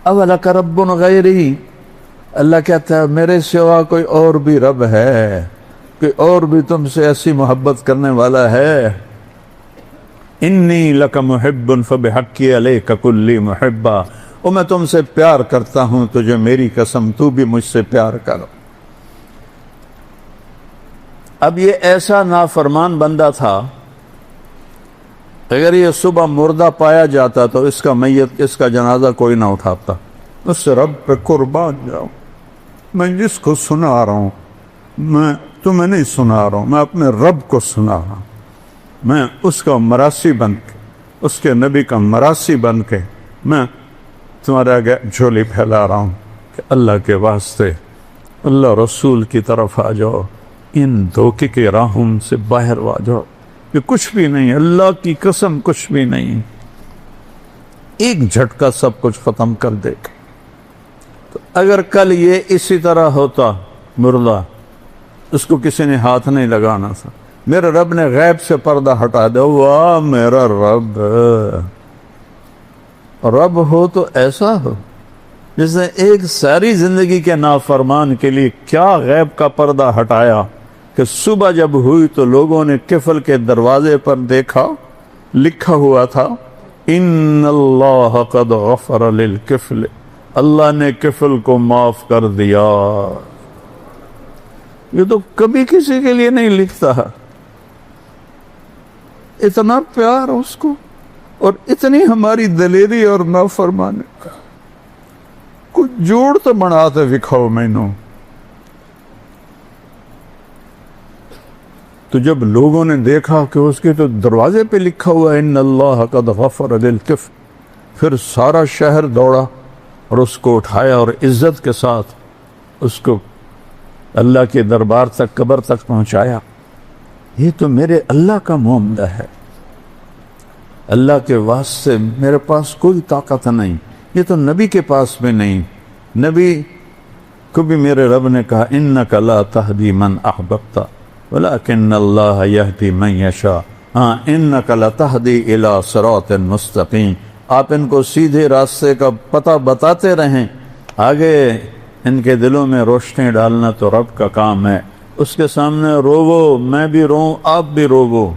اولک رب غیری، اللہ کہتا ہے میرے سوا کوئی اور بھی رب ہے، کوئی اور بھی تم سے ایسی محبت کرنے والا ہے۔ انی لک محب فبحقی علیک کلی محبہ، اور میں تم سے پیار کرتا ہوں، تجھے میری قسم تو بھی مجھ سے پیار کرو۔ اب یہ ایسا نافرمان بندہ تھا، اگر یہ صبح مردہ پایا جاتا تو اس کا میت، اس کا جنازہ کوئی نہ اٹھاتا، اس سے رب پہ قربان جاؤں، میں جس کو سنا رہا ہوں میں تمہیں نہیں سنا رہا ہوں، میں اپنے رب کو سنا رہا ہوں، میں اس کا مراسی بن کے، اس کے نبی کا مراسی بن کے میں تمہارے آگے جھولی پھیلا رہا ہوں کہ اللہ کے واسطے اللہ رسول کی طرف آ جاؤ، ان دھوکے کے راہوں سے باہر آ جاؤ، کہ کچھ بھی نہیں، اللہ کی قسم کچھ بھی نہیں، ایک جھٹکا سب کچھ ختم کر دے گا۔ تو اگر کل یہ اسی طرح ہوتا مردہ، اس کو کسی نے ہاتھ نہیں لگانا تھا، میرے رب نے غیب سے پردہ ہٹا دیا، واہ میرا رب، رب ہو تو ایسا ہو جس نے ایک ساری زندگی کے نافرمان کے لیے کیا غیب کا پردہ ہٹایا کہ صبح جب ہوئی تو لوگوں نے کفل کے دروازے پر دیکھا، لکھا ہوا تھا ان اللہ قد غفر للکفل، اللہ نے کفل کو معاف کر دیا۔ یہ تو کبھی کسی کے لیے نہیں لکھتا ہے، اتنا پیار اس کو اور اتنی ہماری دلیری اور نافرمانی کا، کچھ جوڑ تو بناتے دکھاؤ مینوں۔ تو جب لوگوں نے دیکھا کہ اس کے تو دروازے پہ لکھا ہوا ہے ان اللہ قد غفر للکفل، پھر سارا شہر دوڑا اور اس کو اٹھایا اور عزت کے ساتھ اس کو اللہ کے دربار تک، قبر تک پہنچایا۔ یہ تو میرے اللہ کا معاملہ ہے، اللہ کے واسطے میرے پاس کوئی طاقت نہیں، یہ تو نبی کے پاس بھی نہیں۔ نبی کو بھی میرے رب نے کہا انک لا تہدی من احببت ولکن اللہ یہدی من یشاء، ہاں انک لتہدی الی صراط مستقیم، آپ ان کو سیدھے راستے کا پتہ بتاتے رہیں، آگے ان کے دلوں میں روشنی ڈالنا تو رب کا کام ہے۔ اس کے سامنے روو، میں بھی روؤں، آپ بھی روو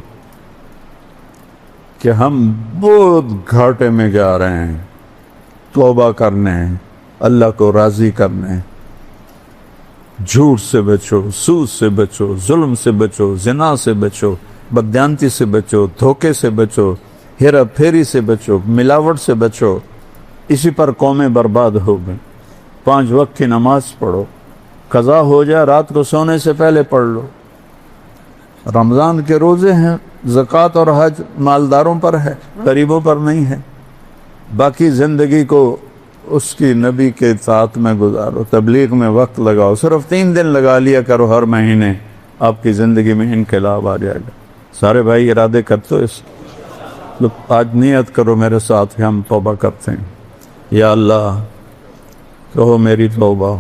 کہ ہم بہت گھاٹے میں جا رہے ہیں، توبہ کرنے، اللہ کو راضی کرنے، جھوٹ سے بچو، سود سے بچو، ظلم سے بچو، زنا سے بچو، بددیانتی سے بچو، دھوکے سے بچو، ہیرا پھیری سے بچو، ملاوٹ سے بچو، اسی پر قومیں برباد ہو گئیں۔ 5 وقت کی نماز پڑھو، قضا ہو جائے رات کو سونے سے پہلے پڑھ لو۔ رمضان کے روزے ہیں، زکوٰۃ اور حج مالداروں پر ہے، غریبوں پر نہیں ہے۔ باقی زندگی کو اس کی نبی کے اطاعت میں گزارو، تبلیغ میں وقت لگاؤ، صرف 3 دن لگا لیا کرو ہر مہینے، آپ کی زندگی میں انقلاب آ جائے گا۔ سارے بھائی ارادے کرتے ہو اس آج نیت کرو میرے ساتھ کہ ہم توبہ کرتے ہیں۔ یا اللہ، کہو میری توبہ،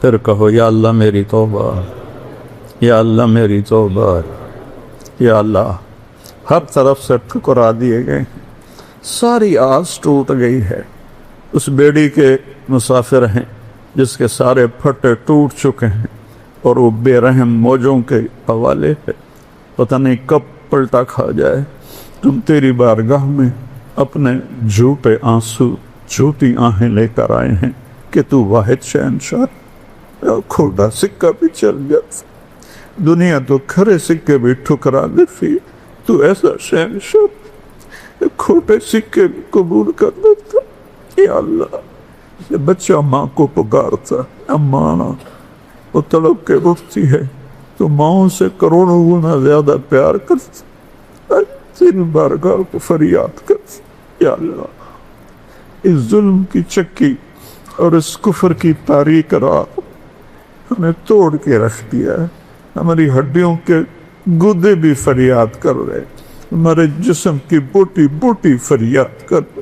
پھر کہو یا اللہ میری توبہ، یا اللہ میری توبہ، یا اللہ۔ ہر طرف سے ٹھکرا دیے گئے، ساری آس ٹوٹ گئی ہے۔ اس بیڑی کے مسافر ہیں جس کے سارے پھٹے ٹوٹ چکے ہیں اور وہ بے رحم موجوں کے حوالے ہے، پتہ نہیں کب پلٹا کھا جائے۔ تم تیری بارگاہ میں اپنے جھوٹے آنسو، جھوٹی آہیں لے کر آئے ہیں کہ تو واحد شہنشاہ، کھوٹا سکہ بھی چل جاتا، دنیا تو کھرے سکے بھی ٹھکرا دیتی، تو ایسا شہنشاہ کھوٹے سکے بھی قبول کر لیتا۔ یا اللہ، یہ بچہ ماں کو پکارتا، اماں وہ تڑپ کے اٹھتی ہے تو ماؤں سے کروڑوں گنا زیادہ پیار کرتا، تیری بارگاہ کو فریاد کرتا۔ یا اللہ، اس ظلم کی چکی اور اس کفر کی تاریک راہ ہمیں توڑ کے رکھ دیا ہے۔ ہماری ہڈیوں کے گودے بھی فریاد کر رہے، ہمارے جسم کی بوٹی بوٹی فریاد کر رہے،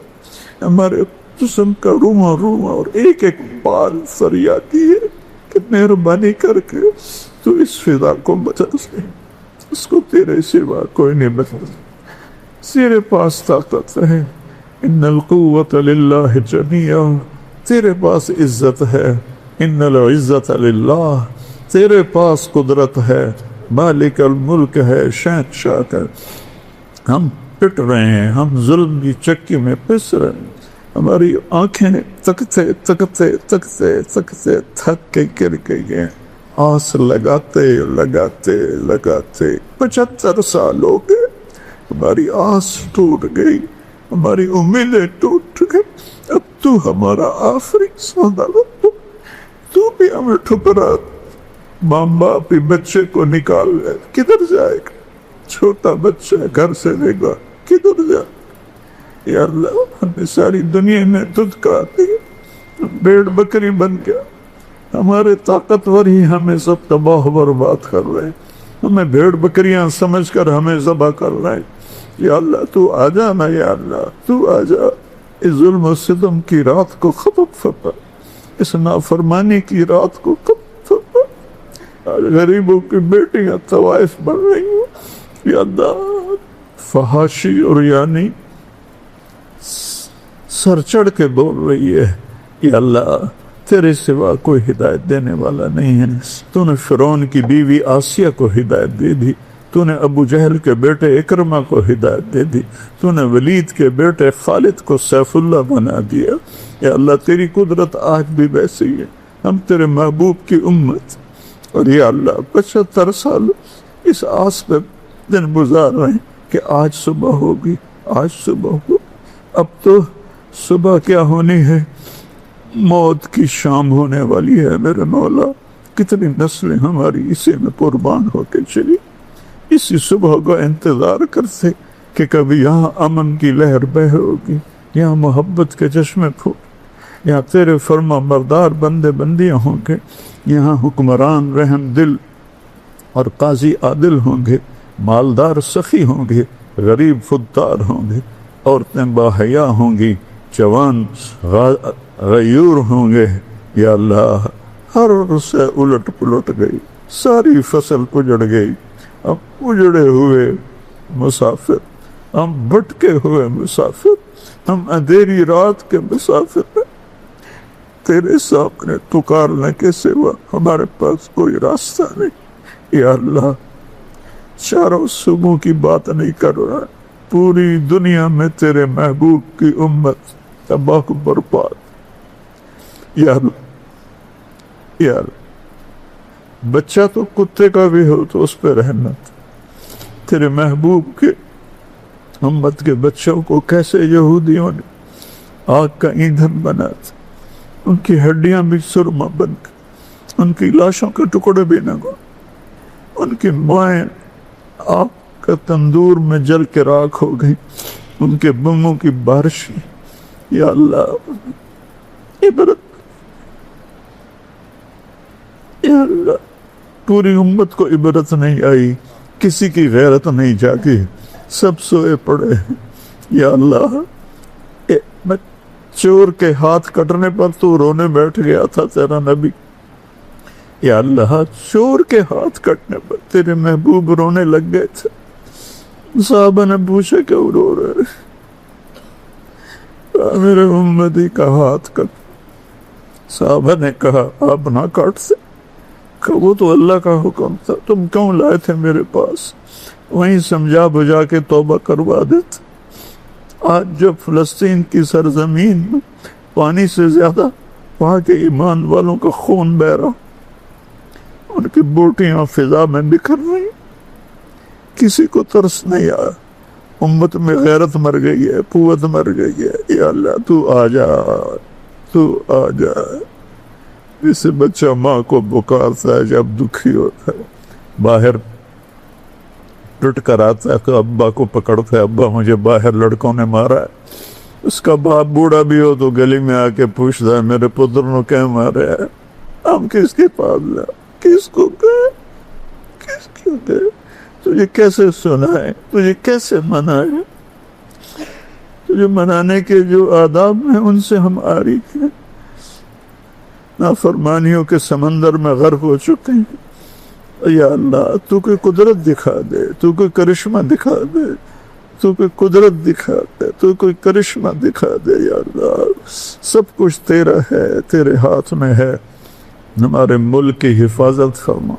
ہمارے جسم کا روما روما اور ایک ایک بال فریاد کی ہے کہ مہربانی کر کے تو اس فضا کو بدل دے، اس کو تیرے سوا کوئی نہیں بدل، تیرے پاس طاقت ہے، ان القوت للہ جمیعا، تیرے پاس عزت ہے، ان العزت للہ، تیرے پاس قدرت ہے، مالک الملک ہے، شہنشاہ ہے۔ ہم پٹ رہے ہیں، ہم ظلم کی چکی میں پس رہے ہیں، ہماری آنکھیں تکتے تکتے تکتے تکتے تھک کے گر گئی ہیں، آس لگاتے لگاتے لگاتے 75 سال ہو گئے، ہماری آس ٹوٹ گئی، ہماری امیدیں ٹوٹ گئی، اب تو ہمارا آخری سودا تو بھی ہمیں ٹھکرا، ماں باپ ہی بچے کو نکال لے، کدھر جائے گا؟ چھوٹا بچہ گھر سے لے گا، کدھر جائے؟ یا اللہ، ہمیں ساری دنیا میں دھتکار دیا، بھیڑ بکری بن گیا، ہمارے طاقتور ہی ہمیں سب تباہ و برباد کر رہے ہیں، ہمیں بھیڑ بکریاں سمجھ کر ہمیں ذبح کر رہے ہیں۔ یا اللہ تو آ جا نا، یا اللہ تو آ جا، اس ظلم و ستم کی رات کو ختم فرما، اس نافرمانی کی رات کو ختم فرما۔ آج غریبوں کی بیٹیاں طوائف بن رہی ہیں، یا اللہ فحاشی اور یعنی سر چڑھ کے بول رہی ہے، یا اللہ تیرے سوا کوئی ہدایت دینے والا نہیں ہے۔ تو نے فرعون کی بیوی آسیہ کو ہدایت دے دی، تو نے ابو جہل کے بیٹے اکرمہ کو ہدایت دے دی، تو نے ولید کے بیٹے خالد کو سیف اللہ بنا دیا۔ یا اللہ تیری قدرت آج بھی ویسی ہے، ہم تیرے محبوب کی امت، اور یا اللہ 75 سال اس آس پہ دن گزار رہے ہیں کہ آج صبح ہوگی، آج صبح ہوگی۔ اب تو صبح کیا ہونی ہے، موت کی شام ہونے والی ہے میرے مولا۔ کتنی نسلیں ہماری اسی میں قربان ہو کے چلی، اسی صبح کا انتظار کرتے کہ کبھی یہاں امن کی لہر بہ ہوگی، یہاں محبت کے چشمے پھوٹ، یہاں تیرے فرما بردار بندے بندیاں ہوں گے، یہاں حکمران رحم دل اور قاضی عادل ہوں گے، مالدار سخی ہوں گے، غریب خوددار ہوں گے، عورتیں باحیا ہوں گی، جوان غیور ہوں گے۔ یا اللہ ہر سے الٹ پلٹ گئی، ساری فصل اجڑ گئی، ہم اجڑے ہوئے مسافر، ہم بھٹکے ہوئے مسافر، ہم اندھیری رات کے مسافر، تیرے سامنے پکارنے کے سوا ہمارے پاس کوئی راستہ نہیں۔ یا اللہ چاروں صبح کی بات نہیں کر رہا، پوری دنیا میں تیرے محبوب کی امت تباہ و برباد۔ یا اللہ، یا اللہ، بچہ تو کتے کا بھی ہو تو اس پہ رحمت، تیرے محبوب کے امت کے بچوں کو کیسے یہودیوں نے آگ کا ایندھن بنا تھا، ان کی ہڈیاں بھی سرما بن گئی، ان کی لاشوں کے ٹکڑے بھی نہ گئے، ان کی مائیں آگ کا تندور میں جل کے راکھ ہو گئی، ان کے بموں کی بارش. یا اللہ عبرت، یا اللہ پوری امت کو عبرت نہیں آئی، کسی کی غیرت نہیں جاگی، سب سوئے پڑے ہیں. یا اللہ چور کے ہاتھ کٹنے پر تو رونے بیٹھ گیا تھا تیرا نبی. یا اللہ چور کے ہاتھ کٹنے پر تیرے محبوب رونے لگ گئے تھے. صحابہ نے پوچھا کیوں رو رہے؟ میرے امتی کا ہاتھ کٹ. صحابہ نے کہا آپ نہ کاٹ سے، کہ وہ تو اللہ کا حکم تھا، تم کیوں لائے تھے میرے پاس؟ وہیں سمجھا بجھا کے توبہ کروا دیتے. آج جب فلسطین کی سرزمین میں پانی سے زیادہ وہاں کے ایمان والوں کا خون بہ رہا، ان کی بوٹیاں فضا میں بکھر رہی، کسی کو ترس نہیں آیا. امت میں غیرت مر گئی ہے، قوت مر گئی ہے. یا اللہ تو آ جا، تو آ جا. جسے بچہ ماں کو پکارتا ہے جب دکھی ہوتا ہے، باہر ٹٹ کر آتا ہے تو ابا کو پکڑتا ہے، ابا مجھے باہر لڑکوں نے مارا ہے. اس کا باپ بوڑھا بھی ہو تو گلی میں آ کے پوچھتا ہے میرے پتر نے کیا مارا ہے؟ ہم کس کے پاس لیا، کس کو گئے، کس کو گئے؟ تجھے کیسے سنائے، تجھے کیسے منائے؟ تجھے منانے کے جو آداب ہیں ان سے ہم عاری ہیں، نافرمانیوں کے سمندر میں غرق ہو چکے ہیں. یا اللہ تو کوئی قدرت دکھا دے، تو کوئی کرشمہ دکھا دے، تو کوئی قدرت دکھا دے، تو کوئی کرشمہ دکھا دے. یا اللہ سب کچھ تیرا ہے، تیرے ہاتھ میں ہے. ہمارے ملک کی حفاظت فرما،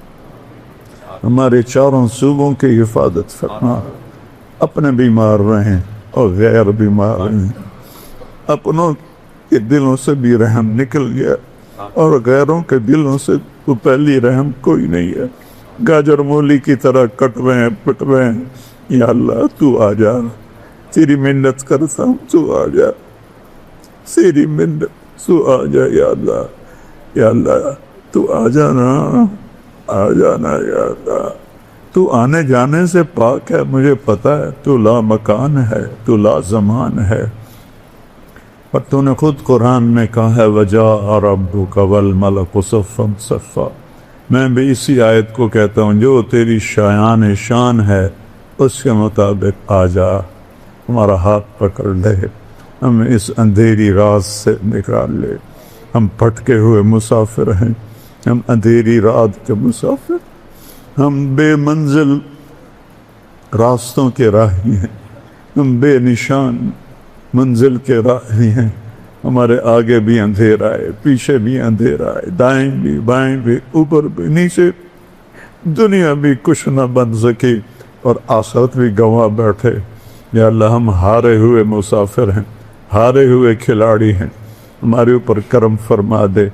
ہمارے چاروں صوبوں کی حفاظت فرما. اپنے بیمار رہیں اور غیر بیمار رہیں. اپنوں کے دلوں سے بھی رحم نکل گیا اور غیروں کے دلوں سے تو پہلی رحم کوئی نہیں ہے. گاجر مولی کی طرح کٹویں پٹویں. یا اللہ تو آ جا، تیری منت کرتا ہوں، تو آ جا، تیری منت، تو آ جا. یا اللہ، یا اللہ تو آ جانا، آ جانا. یا اللہ تو آنے جانے سے پاک ہے، مجھے پتا ہے تو لا مکان ہے، تو لا زمان ہے. پر تو نے خود قرآن میں کہا ہے وَجَاءَ رَبُّكَ وَالْمَلَكُ صَفًّا صَفًّا. میں بھی اسی آیت کو کہتا ہوں جو تیری شان ہے اس کے مطابق آ جا. ہمارا ہاتھ پکڑ لے، ہمیں اس اندھیری رات سے نکال لے. ہم پھٹکے ہوئے مسافر ہیں، ہم اندھیری رات کے مسافر، ہم بے منزل راستوں کے راہی ہیں، ہم بے نشان منزل کے راہی ہیں. ہمارے آگے بھی اندھیرا ہے، پیچھے بھی اندھیرا ہے، دائیں بھی بائیں بھی، اوپر بھی نیچے. دنیا بھی کچھ نہ بن سکی اور آخرت بھی گنوا بیٹھے. یا اللہ ہم ہارے ہوئے مسافر ہیں، ہارے ہوئے کھلاڑی ہیں. ہمارے اوپر کرم فرما دے،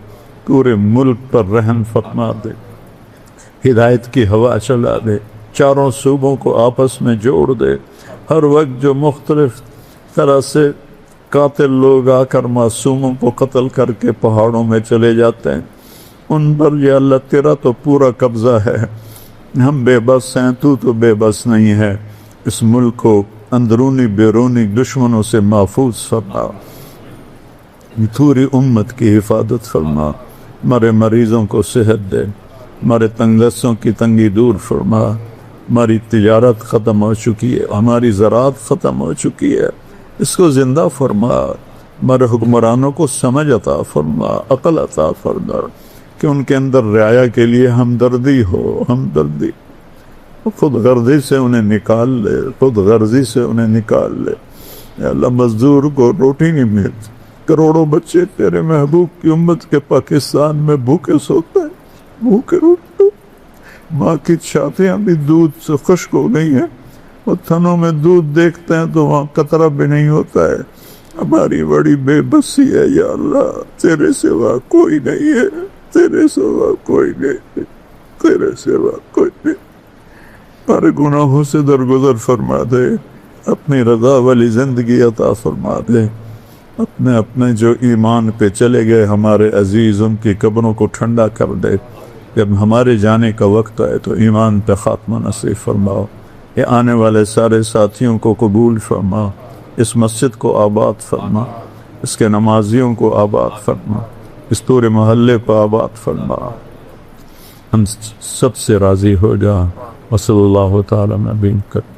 پورے ملک پر رحم فرما دے، ہدایت کی ہوا چلا دے، چاروں صوبوں کو آپس میں جوڑ دے. ہر وقت جو مختلف طرح سے قاتل لوگ آ کر معصوموں کو قتل کر کے پہاڑوں میں چلے جاتے ہیں، ان پر یا اللہ تیرا تو پورا قبضہ ہے. ہم بے بس ہیں، تو بے بس نہیں ہے. اس ملک کو اندرونی بیرونی دشمنوں سے محفوظ فرما، پوری امت کی حفاظت فرما. ہمارے مریضوں کو صحت دے، ہمارے تنگ دستوں کی تنگی دور فرما. ہماری تجارت ختم ہو چکی ہے، ہماری زراعت ختم ہو چکی ہے، اس کو زندہ فرما. ہمارے حکمرانوں کو سمجھ عطا فرما، عقل عطا فرما کہ ان کے اندر رعایا کے لیے ہمدردی ہو. ہمدردی خود غرضی سے انہیں نکال لے، خود غرضی سے انہیں نکال لے. یا اللہ مزدور کو روٹی نہیں ملتی، کروڑوں بچے تیرے محبوب کی امت کے پاکستان میں بھوکے سوتے ہیں، بھوکے روتے. ماں کی چھاتیاں بھی دودھ سے خشک ہو گئی ہیں، اور تھنوں میں دودھ دیکھتے ہیں تو وہاں قطرہ بھی نہیں ہوتا ہے. ہماری بڑی بے بسی ہے. یا اللہ تیرے سوا کوئی نہیں ہے، تیرے سوا کوئی نہیں، تیرے سوا کوئی نہیں. ہمارے گناہوں سے درگزر فرما دے، اپنی رضا والی زندگی عطا فرما دے۔ اپنے جو ایمان پہ چلے گئے ہمارے عزیز، ان کی قبروں کو ٹھنڈا کر دے۔ جب ہمارے جانے کا وقت آئے تو ایمان پہ خاتمہ نصیب فرماؤ۔ یہ آنے والے سارے ساتھیوں کو قبول فرما، اس مسجد کو آباد فرما، اس کے نمازیوں کو آباد فرما، اس پورے محلے کو آباد فرما، ہم سب سے راضی ہو جا۔ وصلی اللہ تعالی نبی کریم۔